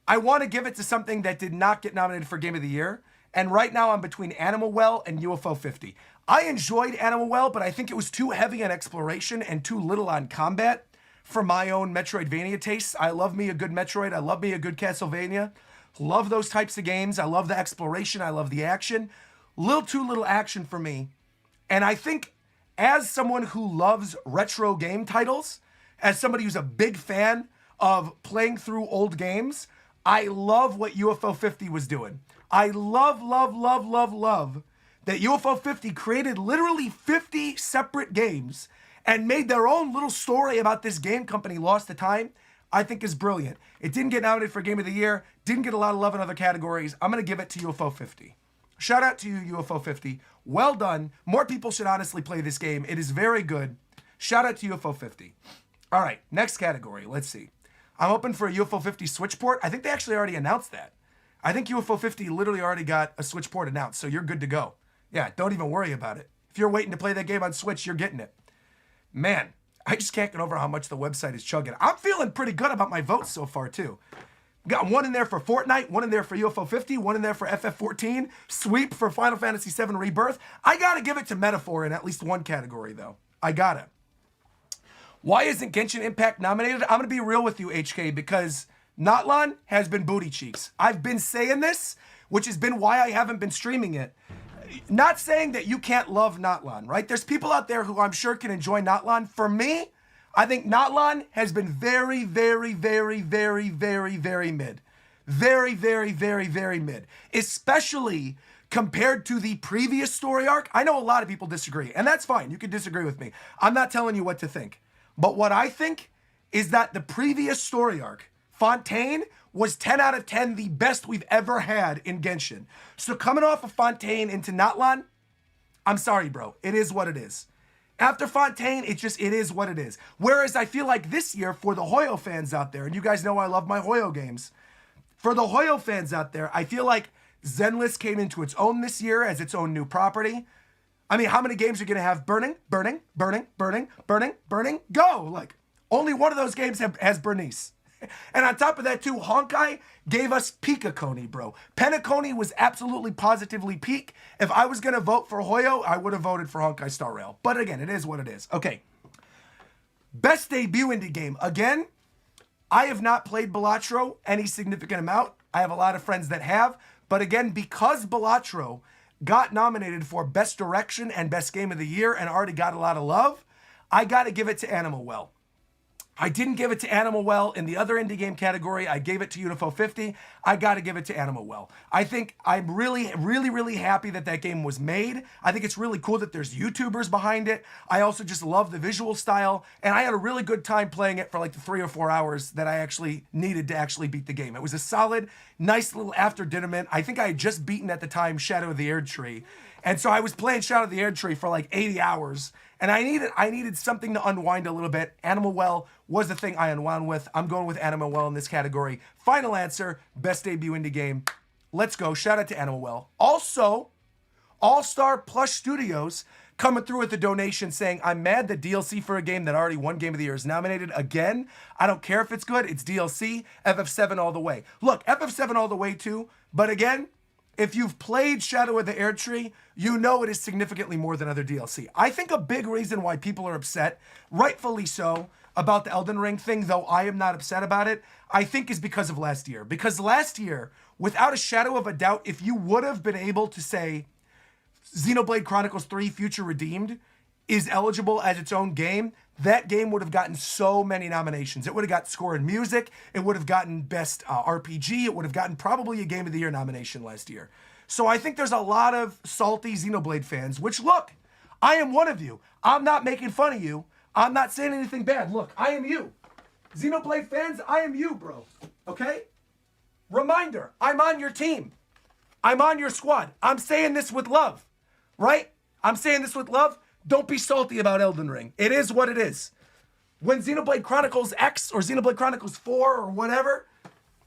I want to give it to something that did not get nominated for Game of the Year. And right now I'm between Animal Well and UFO 50. I enjoyed Animal Well, but I think it was too heavy on exploration and too little on combat for my own Metroidvania tastes. I love me a good Metroid. I love me a good Castlevania. Love those types of games. I love the exploration. I love the action. Too little action for me. And I think as someone who loves retro game titles, as somebody who's a big fan of playing through old games, I love what UFO 50 was doing. I love that UFO 50 created literally 50 separate games and made their own little story about this game company lost to time. I think is brilliant. It didn't get nominated for Game of the Year, didn't get a lot of love in other categories. I'm going to give it to UFO 50. Shout out to you, UFO 50. Well done. More people should honestly play this game. It is very good. Shout out to UFO 50. All right, next category. Let's see. I'm open for a UFO 50 Switch port. I think they actually already announced that. I think UFO 50 literally already got a Switch port announced, so you're good to go. Yeah, don't even worry about it. If you're waiting to play that game on Switch, you're getting it. Man, I just can't get over how much the website is chugging. I'm feeling pretty good about my votes so far, too. Got one in there for Fortnite, one in there for UFO 50, one in there for FF14, sweep for Final Fantasy VII Rebirth. I gotta give it to Metaphor in at least one category, though. I gotta. Why isn't Genshin Impact nominated? I'm going to be real with you, HK, because Notlan has been booty cheeks. I've been saying this, which has been why I haven't been streaming it. Not saying that you can't love Notlan, right? There's people out there who I'm sure can enjoy Notlan. For me, I think Notlan has been very mid. Very mid. Especially compared to the previous story arc. I know a lot of people disagree, and that's fine. You can disagree with me. I'm not telling you what to think. But what I think is that the previous story arc, Fontaine, was 10 out of 10 the best we've ever had in Genshin. So coming off of Fontaine into Notlan, I'm sorry, bro. It is what it is. After Fontaine, it is what it is. Whereas I feel like this year, for the Hoyo fans out there, and you guys know I love my Hoyo games, for the Hoyo fans out there, I feel like Zenless came into its own this year as its own new property. I mean, how many games are going to have burning? Go! Like, only one of those games has Bernice. And on top of that, too, Honkai gave us Peakaconi, bro. Penaconi was absolutely positively peak. If I was going to vote for Hoyo, I would have voted for Honkai Star Rail. But again, it is what it is. Okay. Best debut indie game. Again, I have not played Balatro any significant amount. I have a lot of friends that have. But again, because Balatro got nominated for Best Direction and Best Game of the Year and already got a lot of love, I got to give it to Animal Well. I didn't give it to Animal Well in the other indie game category. I gave it to UFO 50. I got to give it to Animal Well. I think I'm really, really, really happy that that game was made. I think it's really cool that there's YouTubers behind it. I also just love the visual style. And I had a really good time playing it for like the 3 or 4 hours that I actually needed to actually beat the game. It was a solid, nice little after dinner mint. I think I had just beaten at the time Shadow of the Erdtree. And so I was playing Shadow of the Erdtree for like 80 hours. And I needed something to unwind a little bit. Animal Well was the thing I unwound with. I'm going with Animal Well in this category. Final answer, best debut indie game. Let's go. Shout out to Animal Well. Also, All-Star Plush Studios coming through with a donation saying, I'm mad that DLC for a game that already won Game of the Year is nominated again. I don't care if it's good. It's DLC. FF7 all the way. Look, FF7 all the way too. But again, if you've played Shadow of the Erdtree, you know it is significantly more than other DLC. I think a big reason why people are upset, rightfully so, about the Elden Ring thing, though I am not upset about it, I think is because of last year. Because last year, without a shadow of a doubt, if you would have been able to say Xenoblade Chronicles 3 Future Redeemed is eligible as its own game, that game would have gotten so many nominations. It would have got score and music. It would have gotten best RPG. It would have gotten probably a Game of the Year nomination last year. So I think there's a lot of salty Xenoblade fans, which look, I am one of you. I'm not making fun of you. I'm not saying anything bad. Look, I am you. Xenoblade fans, I am you, bro. Okay? Reminder, I'm on your team. I'm on your squad. I'm saying this with love, right? I'm saying this with love. Don't be salty about Elden Ring. It is what it is. When Xenoblade Chronicles X or Xenoblade Chronicles 4 or whatever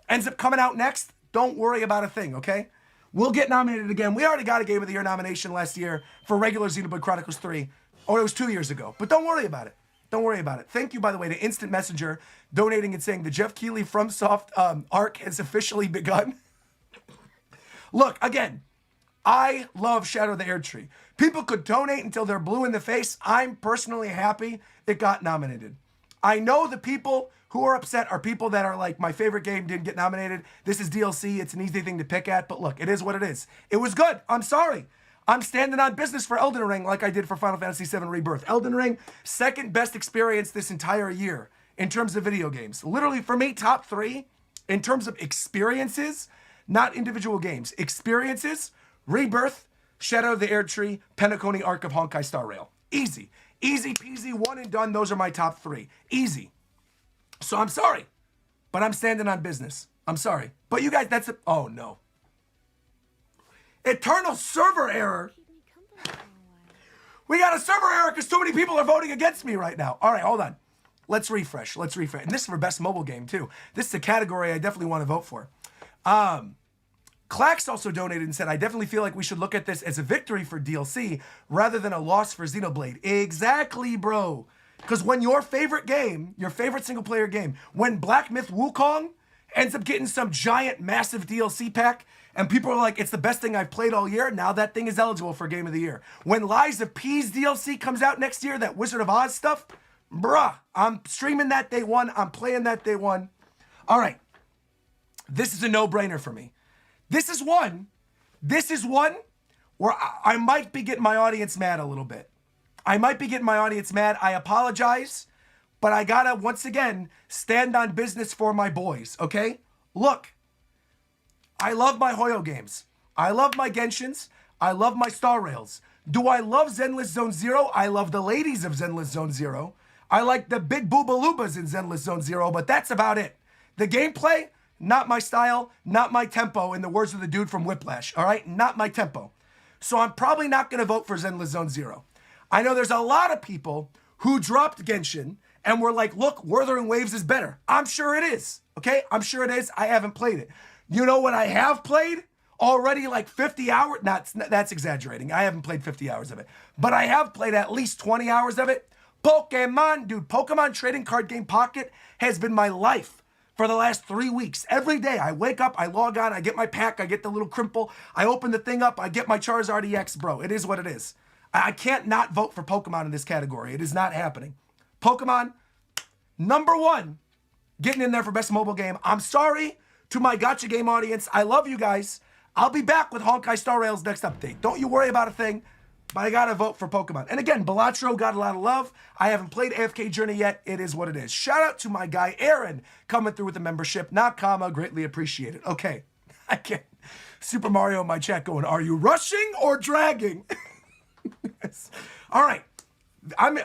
ends up coming out next, don't worry about a thing, okay? We'll get nominated again. We already got a Game of the Year nomination last year for regular Xenoblade Chronicles 3. Or it was 2 years ago. But don't worry about it. Don't worry about it. Thank you, by the way, to Instant Messenger donating and saying the Geoff Keighley FromSoft arc has officially begun. Look, again, I love Shadow of the Erdtree. People could donate until they're blue in the face. I'm personally happy it got nominated. I know the people who are upset are people that are like, my favorite game didn't get nominated. This is DLC. It's an easy thing to pick at. But look, it is what it is. It was good. I'm sorry. I'm standing on business for Elden Ring like I did for Final Fantasy VII Rebirth. Elden Ring, second best experience this entire year in terms of video games. Literally, for me, top 3 in terms of experiences, not individual games. Experiences, Rebirth, Shadow of the Erdtree, Penacony Arc of Honkai Star Rail. Easy. Easy peasy, one and done. Those are my top 3. Easy. So I'm sorry, but I'm standing on business. I'm sorry. But you guys, that's a... Oh, no. Eternal server error. We got a server error because too many people are voting against me right now. All right, hold on. Let's refresh. And this is for best mobile game, too. This is a category I definitely want to vote for. Clax also donated and said, I definitely feel like we should look at this as a victory for DLC rather than a loss for Xenoblade. Exactly, bro. Because when your favorite game, your favorite single-player game, when Black Myth Wukong ends up getting some giant, massive DLC pack, and people are like, it's the best thing I've played all year, now that thing is eligible for Game of the Year. When Lies of P's DLC comes out next year, that Wizard of Oz stuff, bruh, I'm streaming that day one. I'm playing that day one. All right. This is a no-brainer for me. This is one where I might be getting my audience mad a little bit. I might be getting my audience mad. I apologize, but I gotta, once again, stand on business for my boys, okay? Look, I love my Hoyo games. I love my Genshins. I love my Star Rails. Do I love Zenless Zone Zero? I love the ladies of Zenless Zone Zero. I like the big boobalubas in Zenless Zone Zero, but that's about it. The gameplay, not my style, not my tempo, in the words of the dude from Whiplash, all right? Not my tempo. So I'm probably not going to vote for Zenless Zone Zero. I know there's a lot of people who dropped Genshin and were like, look, Wuthering Waves is better. I'm sure it is, okay? I'm sure it is. I haven't played it. You know what I have played? Already like 50 hours? That's exaggerating. I haven't played 50 hours of it. But I have played at least 20 hours of it. Pokemon, dude. Pokemon Trading Card Game Pocket has been my life for the last 3 weeks. Every day I wake up, I log on, I get my pack, I get the little crimple, I open the thing up, I get my Charizard EX, bro. It is what it is. I can't not vote for Pokemon in this category. It is not happening. Pokemon, number 1, getting in there for best mobile game. I'm sorry to my Gacha game audience. I love you guys. I'll be back with Honkai Star Rail's next update. Don't you worry about a thing. but I gotta vote for Pokemon. And again, Balatro got a lot of love. I haven't played AFK Journey yet. It is what it is. Shout out to my guy, Aaron, coming through with the membership. Nakama, greatly appreciated. Okay, I can't. Super Mario in my chat going, are you rushing or dragging? Yes. All right. I'm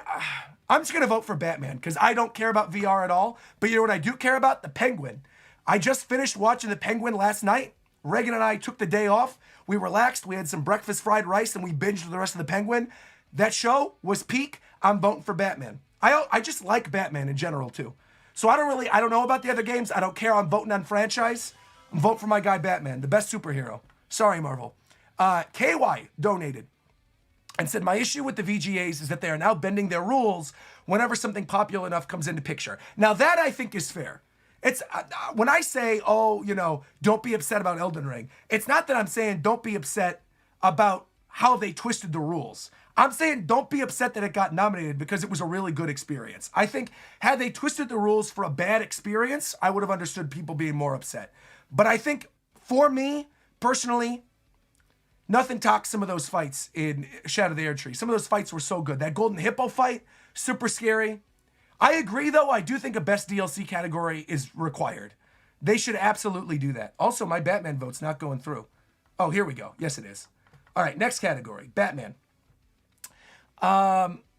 just going to vote for Batman because I don't care about VR at all. But you know what I do care about? The Penguin. I just finished watching The Penguin last night. Reagan and I took the day off. We relaxed. We had some breakfast fried rice and we binged the rest of The Penguin. That show was peak. I'm voting for Batman. I just like Batman in general too. So I don't know about the other games. I don't care. I'm voting on franchise. I'm voting for my guy Batman, the best superhero. Sorry, Marvel. KY donated and said, my issue with the VGAs is that they are now bending their rules whenever something popular enough comes into picture. Now that I think is fair. It's when I say, don't be upset about Elden Ring. It's not that I'm saying don't be upset about how they twisted the rules. I'm saying don't be upset that it got nominated because it was a really good experience. I think had they twisted the rules for a bad experience, I would have understood people being more upset. But I think for me, personally, nothing tops some of those fights in Shadow of the Erdtree. Some of those fights were so good. That Golden Hippo fight, super scary. I agree, though. I do think a best DLC category is required. They should absolutely do that. Also, my Batman vote's not going through. Oh, here we go. Yes, it is. All right, next category, Batman.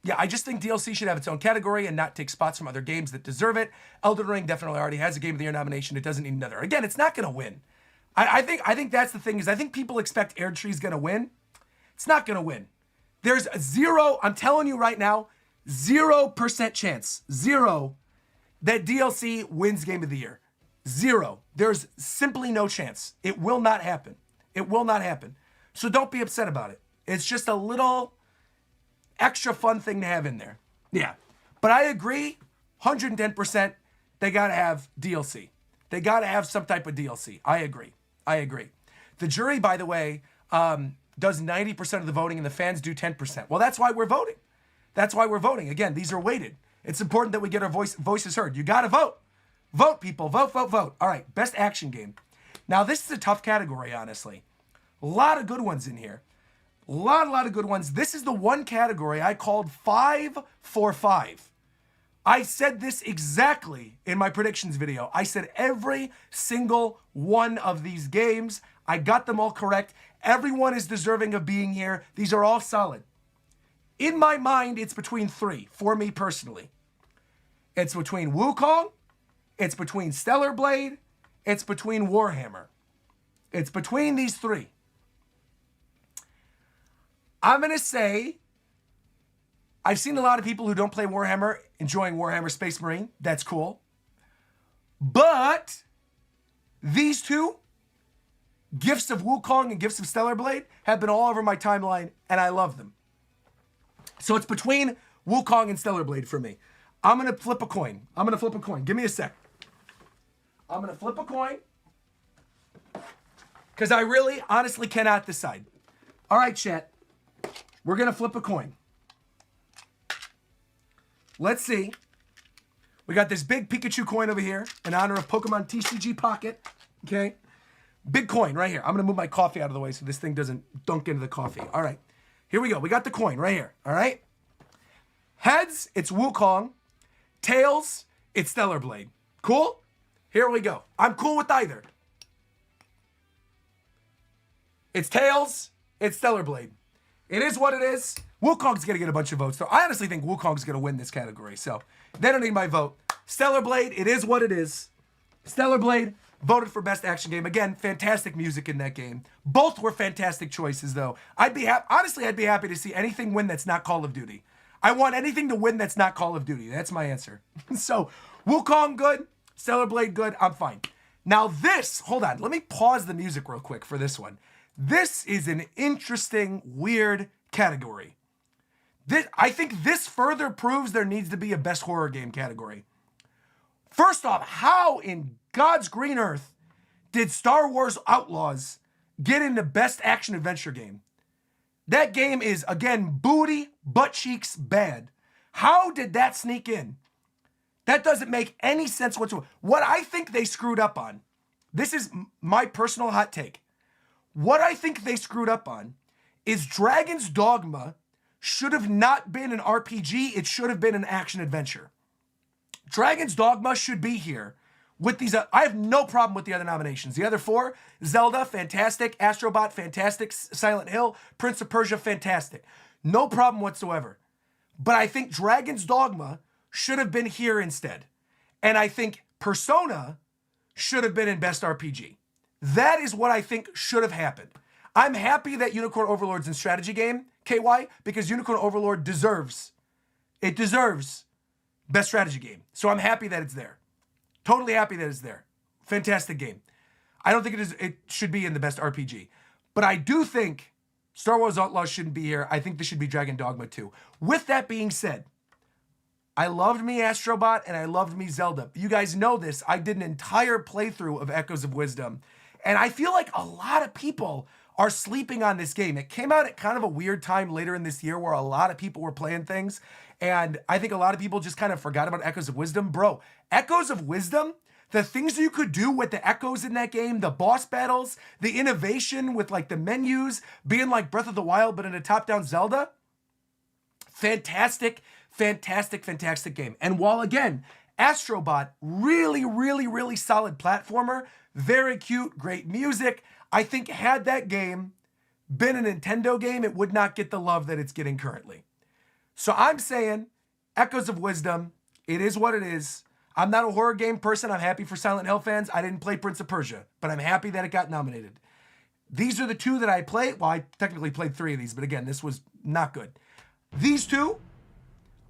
Yeah, I just think DLC should have its own category and not take spots from other games that deserve it. Elden Ring definitely already has a Game of the Year nomination. It doesn't need another. Again, it's not going to win. I think that's the thing is I think people expect Erdtree's going to win. It's not going to win. There's zero, I'm telling you right now, 0% chance, zero, that DLC wins Game of the Year. Zero. There's simply no chance. It will not happen. It will not happen. So don't be upset about it. It's just a little extra fun thing to have in there. Yeah. But I agree, 110%, they got to have DLC. They got to have some type of DLC. I agree. The jury, by the way, does 90% of the voting and the fans do 10%. Well, that's why we're voting. Again, these are weighted. It's important that we get our voices heard. You got to vote. Vote, people. Vote. All right, best action game. Now, this is a tough category, honestly. A lot of good ones in here. A lot of good ones. This is the one category I called 5 for 5. I said this exactly in my predictions video. I said every single one of these games, I got them all correct. Everyone is deserving of being here. These are all solid. In my mind, it's between 3 for me personally. It's between Wukong, it's between Stellar Blade, it's between Warhammer. It's between these 3. I'm going to say, I've seen a lot of people who don't play Warhammer enjoying Warhammer Space Marine. That's cool. But these 2, Gifts of Wukong and Gifts of Stellar Blade, have been all over my timeline, and I love them. So it's between Wukong and Stellar Blade for me. I'm going to flip a coin. Give me a sec. I'm going to flip a coin because I really, honestly cannot decide. All right, chat. We're going to flip a coin. Let's see. We got this big Pikachu coin over here in honor of Pokemon TCG Pocket. Okay. Big coin right here. I'm going to move my coffee out of the way so this thing doesn't dunk into the coffee. All right. Here we go. We got the coin right here. All right. Heads, it's Wukong. Tails, it's Stellar Blade. Cool? Here we go. I'm cool with either. It's Tails, it's Stellar Blade. It is what it is. Wukong's going to get a bunch of votes. So I honestly think Wukong's going to win this category. So they don't need my vote. Stellar Blade, it is what it is. Stellar Blade voted for best action game. Again, fantastic music in that game. Both were fantastic choices, though. I'd be happy to see anything win that's not Call of Duty. I want anything to win that's not Call of Duty. That's my answer. So Wukong, good. Stellar Blade, good. I'm fine. Now this, hold on. Let me pause the music real quick for this one. This is an interesting, weird category. I think this further proves there needs to be a best horror game category. First off, how in God's green earth did Star Wars Outlaws get into best action adventure game? That game is, again, booty, butt cheeks, bad. How did that sneak in? That doesn't make any sense whatsoever. What I think they screwed up on, this is my personal hot take. What I think they screwed up on is Dragon's Dogma should have not been an RPG. It should have been an action adventure. Dragon's Dogma should be here with these. I have no problem with the other nominations. The other 4, Zelda, fantastic. Astro Bot, fantastic. Silent Hill, Prince of Persia, fantastic. No problem whatsoever. But I think Dragon's Dogma should have been here instead. And I think Persona should have been in Best RPG. That is what I think should have happened. I'm happy that Unicorn Overlord's in strategy game, KY, because Unicorn Overlord deserves best strategy game. So I'm happy that it's there. Totally happy that it's there. Fantastic game. I don't think it should be in the best RPG. But I do think Star Wars Outlaws shouldn't be here. I think this should be Dragon Dogma 2. With that being said, I loved me Astro Bot and I loved me Zelda. You guys know this. I did an entire playthrough of Echoes of Wisdom. And I feel like a lot of people are sleeping on this game. It came out at kind of a weird time later in this year where a lot of people were playing things. And I think a lot of people just kind of forgot about Echoes of Wisdom. Bro, Echoes of Wisdom, the things you could do with the echoes in that game, the boss battles, the innovation with like the menus, being like Breath of the Wild, but in a top-down Zelda. Fantastic, fantastic, fantastic game. And while again, Astro Bot, really, really, really solid platformer, very cute, great music. I think had that game been a Nintendo game, it would not get the love that it's getting currently. So I'm saying Echoes of Wisdom, it is what it is. I'm not a horror game person. I'm happy for Silent Hill fans. I didn't play Prince of Persia, but I'm happy that it got nominated. These are the 2 that I played. Well, I technically played 3 of these, but again, this was not good. These 2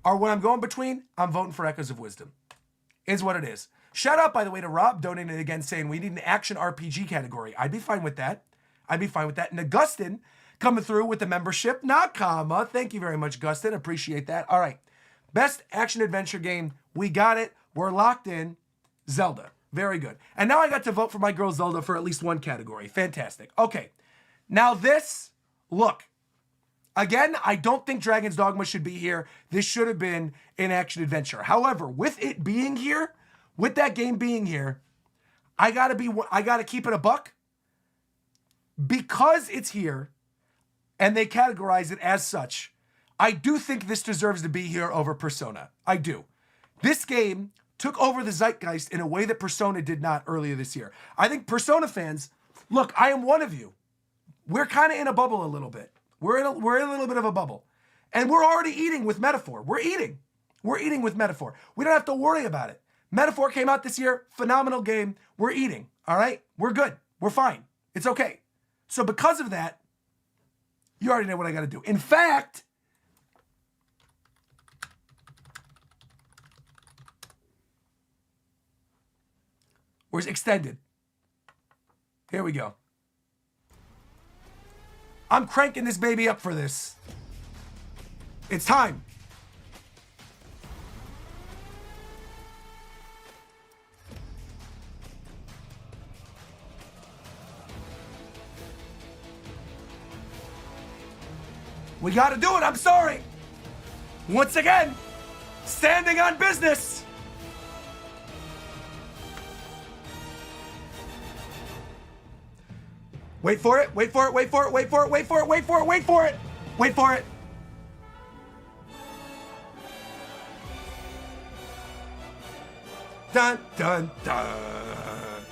are what I'm going between. I'm voting for Echoes of Wisdom. Is what it is. Shout out, by the way, to Rob donating again saying we need an action RPG category. I'd be fine with that. I'd be fine with that. And Augustin coming through with the membership. Nakama. Thank you very much, Augustin. Appreciate that. All right. Best action adventure game. We got it. We're locked in. Zelda. Very good. And now I got to vote for my girl Zelda for at least one category. Fantastic. Okay. Now this, look. Again, I don't think Dragon's Dogma should be here. This should have been an action adventure. However, with it being here, with that game being here, I gotta keep it a buck. Because it's here, and they categorize it as such, I do think this deserves to be here over Persona. I do. This game took over the zeitgeist in a way that Persona did not earlier this year. I think Persona fans, look, I am one of you. We're kind of in a bubble a little bit. We're in a little bit of a bubble. And we're already eating with metaphor. We're eating with metaphor. We don't have to worry about it. Metaphor came out this year. Phenomenal game. We're eating. All right? We're good. We're fine. It's okay. So because of that, you already know what I got to do. In fact, where's extended? Here we go. I'm cranking this baby up for this. It's time. We gotta do it, I'm sorry. Once again, standing on business. Wait for it, wait for it, wait for it, wait for it, wait for it, wait for it, wait for it, wait for it. Dun, dun, dun.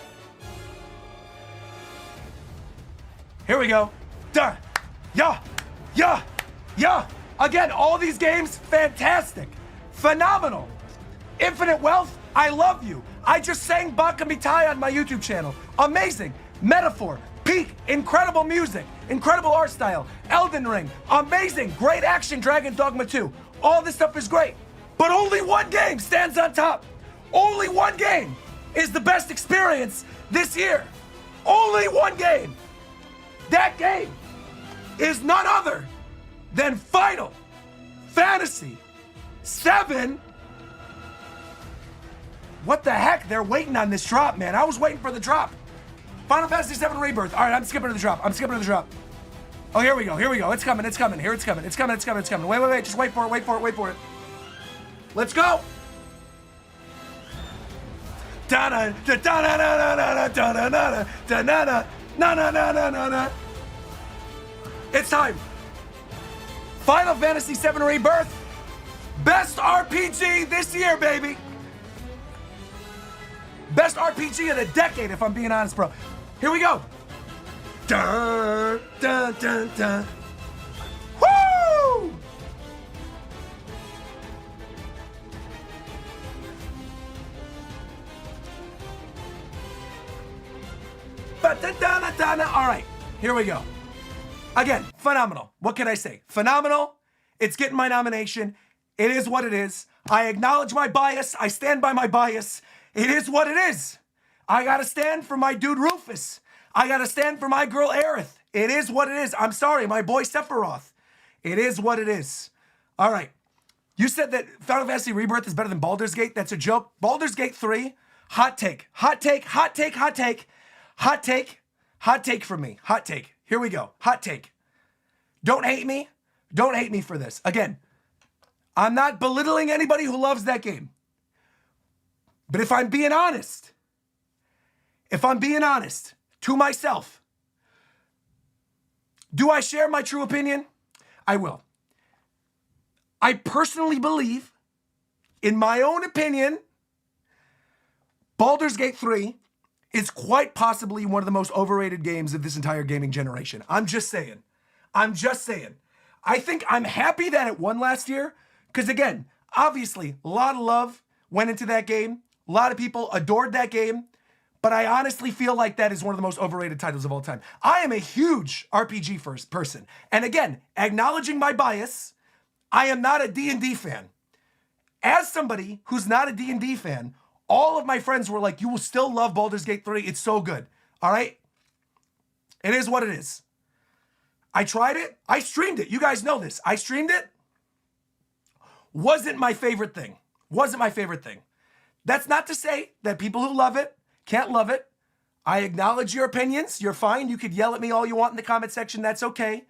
Here we go. Dun. Yeah. Yeah. Yeah. Again, all these games, fantastic. Phenomenal. Infinite Wealth, I love you. I just sang Baka Mitai on my YouTube channel. Amazing. Metaphor. Peak. Incredible music. Incredible art style. Elden Ring. Amazing. Great action. Dragon Dogma 2. All this stuff is great. But only one game stands on top. Only one game is the best experience this year. Only one game. That game is none other than Final Fantasy VII. What the heck? They're waiting on this drop, man. I was waiting for the drop. Final Fantasy VII Rebirth. All right, I'm skipping to the drop. I'm skipping to the drop. Oh, here we go. Here we go. It's coming. It's coming. Here it's coming. It's coming. It's coming. It's coming. Wait, wait, wait. Just wait for it. Wait for it. Wait for it. Let's go. Da-da, da-da-da-da-da-da, da-da-da-da, da-da-da, na-na-na-na-na-na. It's time. Final Fantasy VII Rebirth. Best RPG this year, baby. Best RPG of the decade, if I'm being honest, bro. Here we go. Dun, dun, dun, dun. Woo! All right, here we go. Again, phenomenal. What can I say? Phenomenal. It's getting my nomination. It is what it is. I acknowledge my bias. I stand by my bias. It is what it is. I gotta stand for my dude Rufus. I gotta stand for my girl Aerith. It is what it is. I'm sorry, my boy Sephiroth. It is what it is. All right. You said that Final Fantasy Rebirth is better than Baldur's Gate. That's a joke. Baldur's Gate 3, hot take. Hot take, hot take, hot take. Hot take. Hot take from me. Hot take. Here we go. Hot take. Don't hate me. Don't hate me for this. Again, I'm not belittling anybody who loves that game. But if I'm being honest to myself, do I share my true opinion? I will. I personally believe, in my own opinion, Baldur's Gate 3 is quite possibly one of the most overrated games of this entire gaming generation. I'm just saying. I think I'm happy that it won last year, because again, obviously, a lot of love went into that game. A lot of people adored that game, but I honestly feel like that is one of the most overrated titles of all time. I am a huge RPG first person. And again, acknowledging my bias, I am not a D&D fan. As somebody who's not a D&D fan, all of my friends were like, you will still love Baldur's Gate 3. It's so good. All right? It is what it is. I tried it. I streamed it. You guys know this. I streamed it. Wasn't my favorite thing. That's not to say that people who love it can't love it. I acknowledge your opinions. You're fine. You could yell at me all you want in the comment section. That's okay.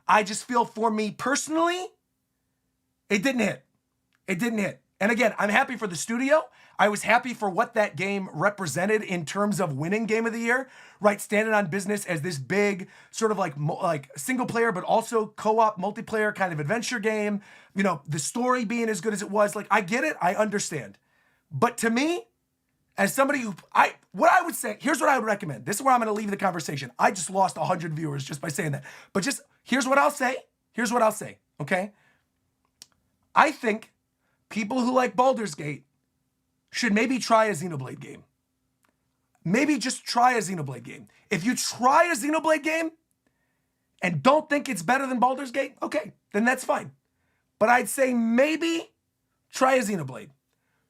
I just feel for me personally, it didn't hit. And again, I'm happy for the studio. I was happy for what that game represented in terms of winning Game of the Year, right? Standing on business as this big sort of like single player, but also co-op multiplayer kind of adventure game. You know, the story being as good as it was. Like, I get it. I understand. But to me, as somebody who, what I would say, here's what I would recommend. This is where I'm going to leave the conversation. I just lost 100 viewers just by saying that. But just, here's what I'll say, okay? I think people who like Baldur's Gate should maybe try a Xenoblade game. Maybe just try a Xenoblade game. If you try a Xenoblade game and don't think it's better than Baldur's Gate, okay, then that's fine. But I'd say maybe try a Xenoblade.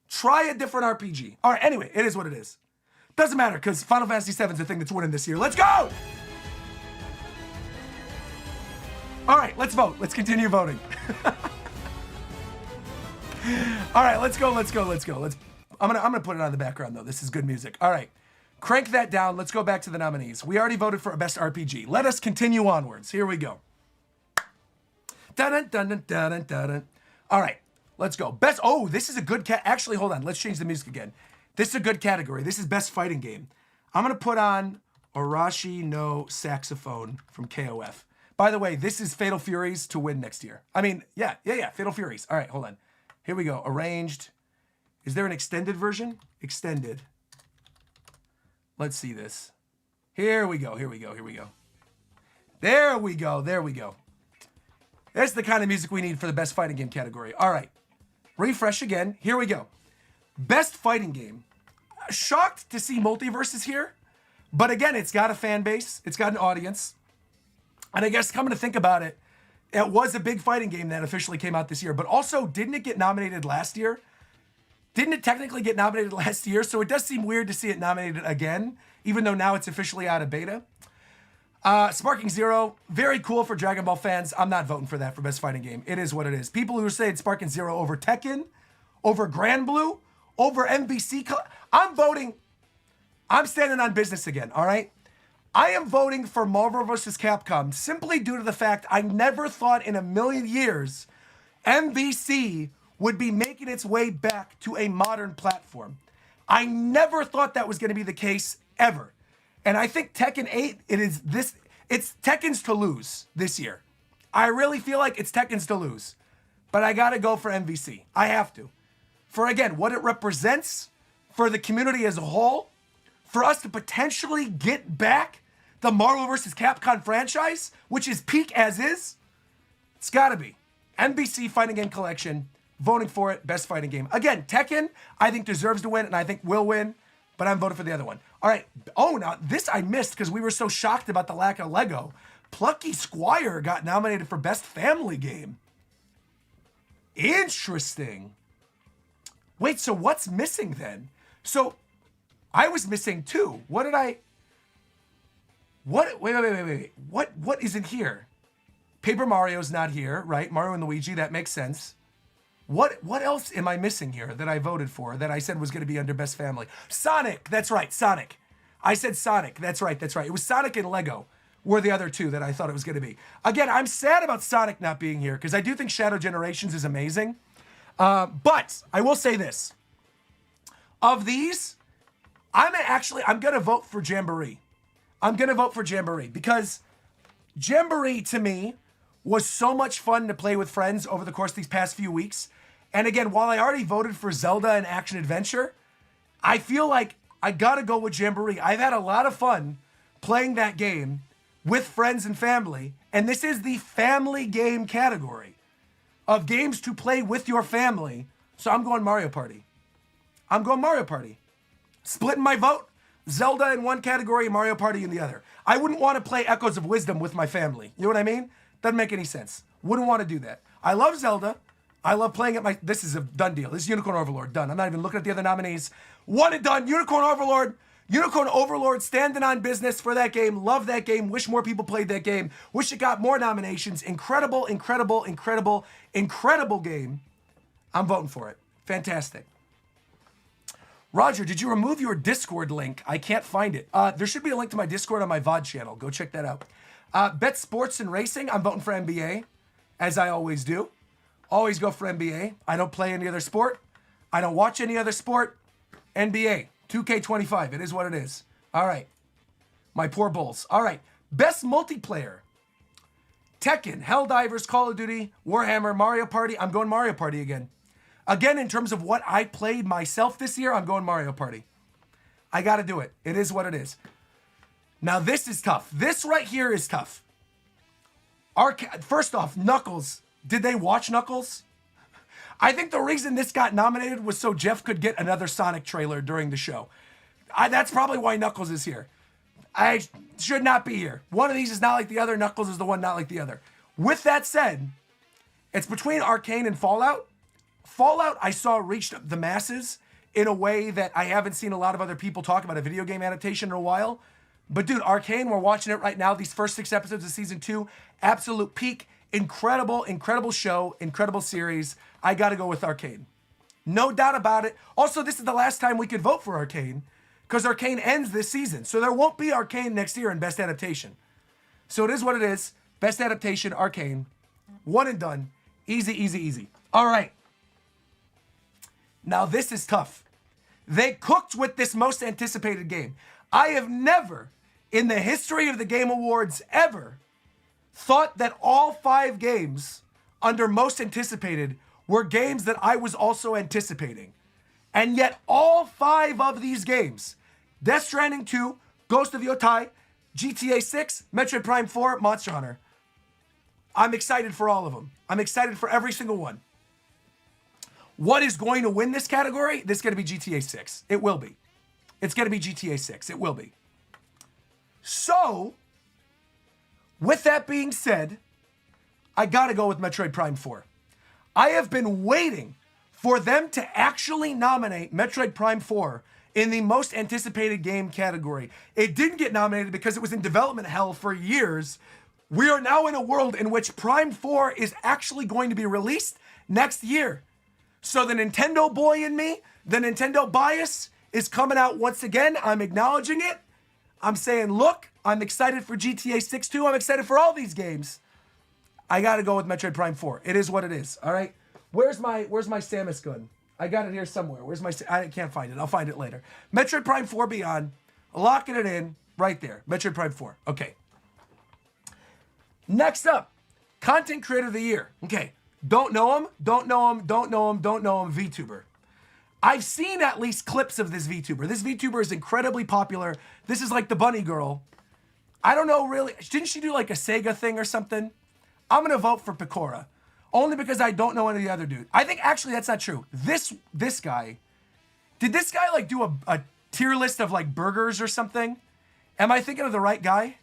Try a different RPG. All right, anyway, it is what it is. Doesn't matter, because Final Fantasy VII is the thing that's winning this year. Let's go! All right, let's vote. Let's continue voting. All right, let's go. I'm gonna put it on the background, though. This is good music. All right, crank that down. Let's go back to the nominees. We already voted for Best RPG. Let us continue onwards. Here we go. Dun, dun, dun, dun, dun, dun. All right. Let's go. Best, oh, this is a good actually, hold on. Let's change the music again. This is a good category. This is Best Fighting Game. I'm going to put on Arashi no Saxophone from KOF. By the way, this is Fatal Furies to win next year. I mean, yeah. Fatal Furies. All right, hold on. Here we go. Arranged. Is there an extended version? Extended. Let's see this. Here we go. There we go. That's the kind of music we need for the Best Fighting Game category. All right. Refresh again. Here we go. Best Fighting Game. Shocked to see Multiverses here. But again, it's got a fan base. It's got an audience. And I guess coming to think about it, it was a big fighting game that officially came out this year. But also, didn't it get nominated last year? Didn't it technically get nominated last year? So it does seem weird to see it nominated again, even though now it's officially out of beta. Sparking Zero, very cool for Dragon Ball fans. I'm not voting for that for Best Fighting Game. It is what it is. People who are saying Sparking Zero over Tekken, over Grand Blue, over MVC, I'm voting. I'm standing on business again, all right? I am voting for Marvel vs. Capcom simply due to the fact I never thought in a million years MVC would be making its way back to a modern platform. I never thought that was going to be the case ever. And I think Tekken 8, it's Tekken's to lose this year. I really feel like it's Tekken's to lose. But I gotta go for MVC. I have to. For, again, what it represents for the community as a whole, for us to potentially get back the Marvel vs. Capcom franchise, which is peak as is, it's gotta be. MVC Fighting Game Collection, voting for it, best fighting game. Again, Tekken, I think deserves to win, and I think will win, but I'm voting for the other one. All right. Oh, now this I missed because we were so shocked about the lack of Lego. Plucky Squire got nominated for best family game. Interesting. Wait, so what's missing then? So I was missing too. What did I... Wait. What isn't here? Paper Mario's not here, right? Mario and Luigi, that makes sense. What else am I missing here that I voted for that I said was going to be under best family? Sonic, that's right, Sonic. I said Sonic, that's right. It was Sonic and Lego were the other two that I thought it was going to be. Again, I'm sad about Sonic not being here because I do think Shadow Generations is amazing. But I will say this. Of these, I'm going to vote for Jamboree. I'm going to vote for Jamboree because Jamboree to me was so much fun to play with friends over the course of these past few weeks. And again, while I already voted for Zelda and Action Adventure, I feel like I gotta go with Jamboree. I've had a lot of fun playing that game with friends and family, and this is the family game category of games to play with your family. So I'm going Mario Party. Splitting my vote, Zelda in one category, Mario Party in the other. I wouldn't want to play Echoes of Wisdom with my family. You know what I mean? Doesn't make any sense. Wouldn't want to do that. I love Zelda. I love playing it. This is a done deal. This is Unicorn Overlord. Done. I'm not even looking at the other nominees. One and done. Unicorn Overlord. Unicorn Overlord standing on business for that game. Love that game. Wish more people played that game. Wish it got more nominations. Incredible game. I'm voting for it. Fantastic. Roger, did you remove your Discord link? I can't find it. There should be a link to my Discord on my VOD channel. Go check that out. Bet Sports and Racing, I'm voting for NBA, as I always do. Always go for NBA. I don't play any other sport. I don't watch any other sport. NBA, 2K25, it is what it is. All right. My poor Bulls. All right. Best multiplayer. Tekken, Helldivers, Call of Duty, Warhammer, Mario Party. I'm going Mario Party again. Again, in terms of what I played myself this year, I'm going Mario Party. I got to do it. It is what it is. Now, this is tough. This right here is tough. First off, Knuckles. Did they watch Knuckles? I think the reason this got nominated was so Geoff could get another Sonic trailer during the show. That's probably why Knuckles is here. I should not be here. One of these is not like the other. Knuckles is the one not like the other. With that said, it's between Arcane and Fallout. Fallout, I saw reached the masses in a way that I haven't seen a lot of other people talk about a video game adaptation in a while. But dude, Arcane, we're watching it right now. These first 6 episodes of season 2, absolute peak. Incredible show, incredible series. I got to go with Arcane. No doubt about it. Also, this is the last time we could vote for Arcane because Arcane ends this season. So there won't be Arcane next year in Best Adaptation. So it is what it is. Best Adaptation, Arcane. One and done. Easy. All right. Now this is tough. They cooked with this most anticipated game. I have never, in the history of the Game Awards ever, thought that all 5 games under most anticipated were games that I was also anticipating. And yet all 5 of these games, Death Stranding 2, Ghost of Yotai, GTA 6, Metroid Prime 4, Monster Hunter. I'm excited for all of them. I'm excited for every single one. What is going to win this category? This is going to be GTA 6. It will be. It's going to be GTA 6. It will be. So, with that being said, I got to go with Metroid Prime 4. I have been waiting for them to actually nominate Metroid Prime 4 in the most anticipated game category. It didn't get nominated because it was in development hell for years. We are now in a world in which Prime 4 is actually going to be released next year. So the Nintendo boy in me, the Nintendo bias, is coming out once again. I'm acknowledging it. I'm saying, look, I'm excited for GTA 6 too. I'm excited for all these games. I got to go with Metroid Prime 4. It is what it is. All right. Where's my Samus gun? I got it here somewhere. I can't find it. I'll find it later. Metroid Prime 4 Beyond. Locking it in right there. Metroid Prime 4. Okay. Next up, Content Creator of the Year. Okay. Don't know him. VTuber. I've seen at least clips of this VTuber. This VTuber is incredibly popular. This is like the bunny girl. I don't know really. Didn't she do like a Sega thing or something? I'm going to vote for Pecora. Only because I don't know any of the other dude. I think actually that's not true. This guy, did this guy like do a tier list of like burgers or something? Am I thinking of the right guy?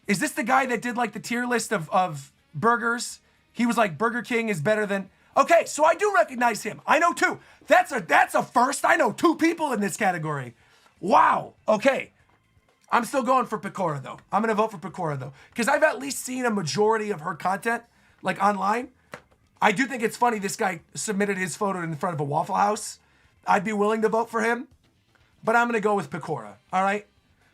Is this the guy that did like the tier list of burgers? He was like, Burger King is better than... Okay, so I do recognize him. I know two. That's a first. I know two people in this category. Wow. Okay. I'm still going for Pecora, though. I'm going to vote for Pecora, though. Because I've at least seen a majority of her content, like online. I do think it's funny this guy submitted his photo in front of a Waffle House. I'd be willing to vote for him. But I'm going to go with Pecora, all right?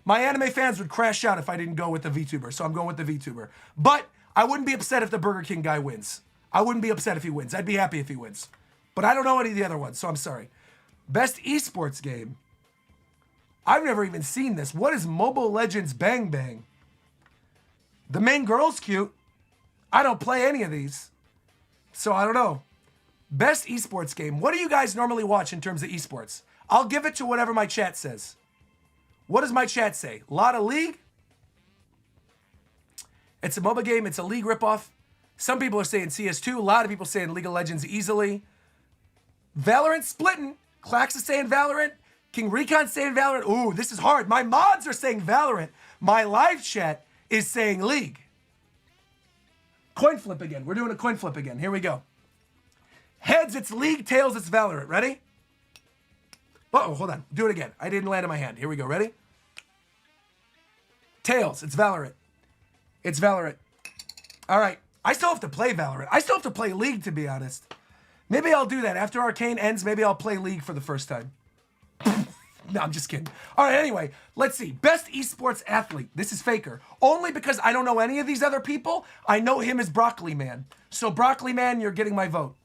My anime fans would crash out if I didn't go with the VTuber, so I'm going with the VTuber. But I wouldn't be upset if the Burger King guy wins. I wouldn't be upset if he wins. I'd be happy if he wins. But I don't know any of the other ones, so I'm sorry. Best esports game. I've never even seen this. What is Mobile Legends Bang Bang? The main girl's cute. I don't play any of these. So I don't know. Best esports game. What do you guys normally watch in terms of esports? I'll give it to whatever my chat says. What does my chat say? A lot of League? It's a MOBA game. It's a League ripoff. Some people are saying CS2. A lot of people saying League of Legends easily. Valorant splitting. Clax is saying Valorant. King Recon's saying Valorant. Ooh, this is hard. My mods are saying Valorant. My live chat is saying League. Coin flip again. We're doing a coin flip again. Here we go. Heads, it's League. Tails, it's Valorant. Ready? Uh-oh, hold on. Do it again. I didn't land in my hand. Here we go. Ready? Tails, it's Valorant. It's Valorant. All right. I still have to play Valorant. I still have to play League, to be honest. Maybe I'll do that. After Arcane ends, maybe I'll play League for the first time. No, I'm just kidding. All right, anyway, let's see. Best esports athlete. This is Faker. Only because I don't know any of these other people. I know him as Broccoli Man. So Broccoli Man, you're getting my vote.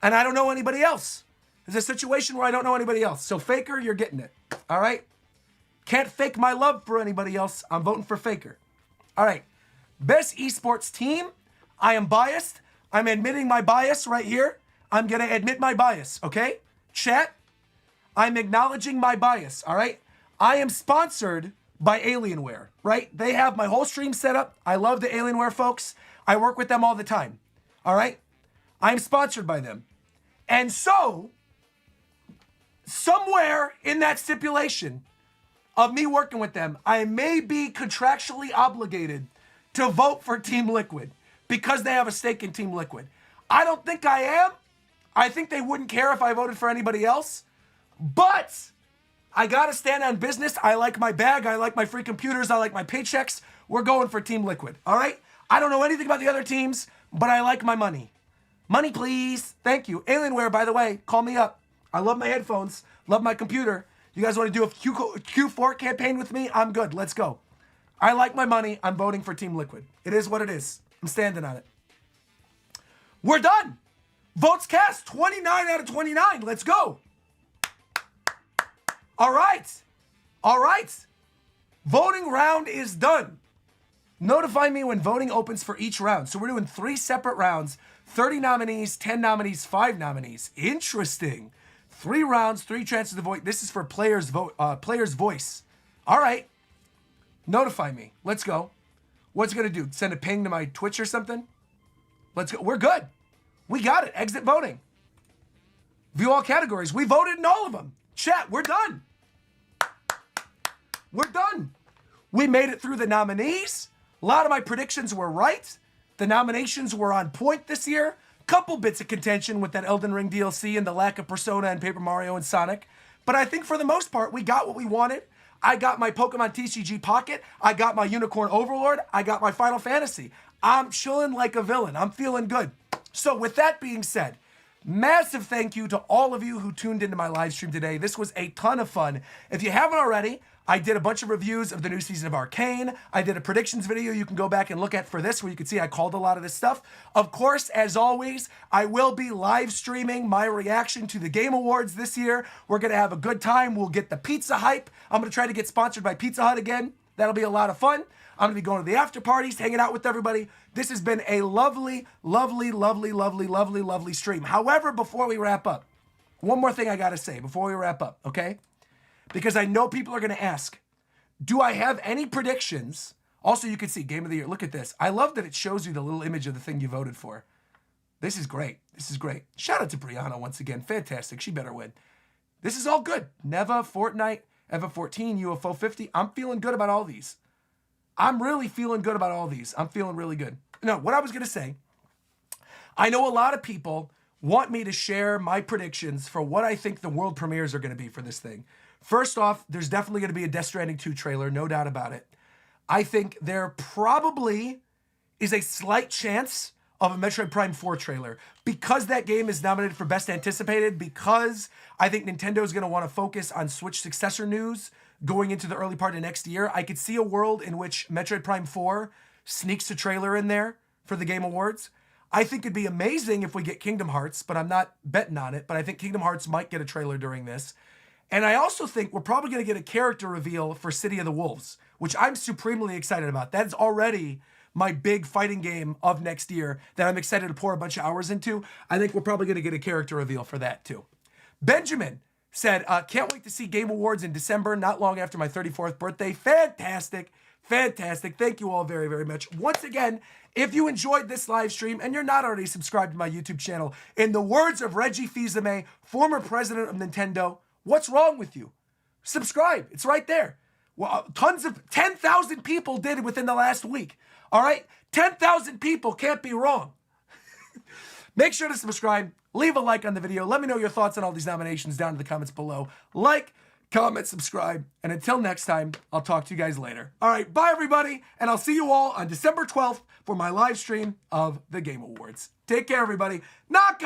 And I don't know anybody else. There's a situation where I don't know anybody else. So Faker, you're getting it. All right? Can't fake my love for anybody else. I'm voting for Faker. All right. Best esports team. I am biased. I'm admitting my bias right here. I'm going to admit my bias, okay? Chat, I'm acknowledging my bias, all right? I am sponsored by Alienware, right? They have my whole stream set up. I love the Alienware folks. I work with them all the time, all right? I'm sponsored by them. And so, somewhere in that stipulation of me working with them, I may be contractually obligated to vote for Team Liquid because they have a stake in Team Liquid. I don't think I am. I think they wouldn't care if I voted for anybody else. But I got to stand on business. I like my bag. I like my free computers. I like my paychecks. We're going for Team Liquid, all right? I don't know anything about the other teams, but I like my money. Money, please. Thank you. Alienware, by the way, call me up. I love my headphones. Love my computer. You guys want to do a Q4 campaign with me? I'm good. Let's go. I like my money. I'm voting for Team Liquid. It is what it is. I'm standing on it. We're done. Votes cast, 29 out of 29. Let's go. All right. All right. Voting round is done. Notify me when voting opens for each round. So we're doing 3 separate rounds, 30 nominees, 10 nominees, 5 nominees. Interesting. 3 rounds, 3 chances to vote. This is for players' voice. All right. Notify me. Let's go. What's it going to do? Send a ping to my Twitch or something? Let's go. We're good. We got it. Exit voting. View all categories. We voted in all of them. Chat, we're done. We're done. We made it through the nominees. A lot of my predictions were right. The nominations were on point this year. Couple bits of contention with that Elden Ring DLC and the lack of Persona and Paper Mario and Sonic. But I think for the most part, we got what we wanted. I got my Pokemon TCG Pocket. I got my Unicorn Overlord. I got my Final Fantasy. I'm chilling like a villain. I'm feeling good. So with that being said, massive thank you to all of you who tuned into my live stream today. This was a ton of fun. If you haven't already, I did a bunch of reviews of the new season of Arcane. I did a predictions video you can go back and look at for this, where you can see I called a lot of this stuff. Of course, as always, I will be live streaming my reaction to the Game Awards this year. We're going to have a good time. We'll get the pizza hype. I'm going to try to get sponsored by Pizza Hut again. That'll be a lot of fun. I'm going to be going to the after parties, hanging out with everybody. This has been a lovely, lovely, lovely, lovely, lovely, lovely stream. However, before we wrap up, one more thing I got to say before we wrap up, okay? Because I know people are going to ask, do I have any predictions? Also, you can see Game of the Year. Look at this. I love that it shows you the little image of the thing you voted for. This is great. This is great. Shout out to Brianna once again. Fantastic. She better win. This is all good. Neva, Fortnite, Eva 14, UFO 50. I'm feeling good about all these. I'm really feeling good about all these. I'm feeling really good. No, what I was going to say, I know a lot of people want me to share my predictions for what I think the world premieres are going to be for this thing. First off, there's definitely going to be a Death Stranding 2 trailer, no doubt about it. I think there probably is a slight chance of a Metroid Prime 4 trailer. Because that game is nominated for Best Anticipated, because I think Nintendo is going to want to focus on Switch successor news going into the early part of next year, I could see a world in which Metroid Prime 4 sneaks a trailer in there for the Game Awards. I think it'd be amazing if we get Kingdom Hearts, but I'm not betting on it. But I think Kingdom Hearts might get a trailer during this. And I also think we're probably going to get a character reveal for City of the Wolves, which I'm supremely excited about. That's already my big fighting game of next year that I'm excited to pour a bunch of hours into. I think we're probably going to get a character reveal for that too. Benjamin said, can't wait to see Game Awards in December, not long after my 34th birthday. Fantastic. Fantastic. Thank you all very, very much. Once again, if you enjoyed this live stream and you're not already subscribed to my YouTube channel, in the words of Reggie Fils-Aimé, former president of Nintendo, what's wrong with you? Subscribe. It's right there. Well, 10,000 people did it within the last week. All right? 10,000 people can't be wrong. Make sure to subscribe. Leave a like on the video. Let me know your thoughts on all these nominations down in the comments below. Like, comment, subscribe. And until next time, I'll talk to you guys later. All right, bye everybody. And I'll see you all on December 12th for my live stream of the Game Awards. Take care, everybody. Knock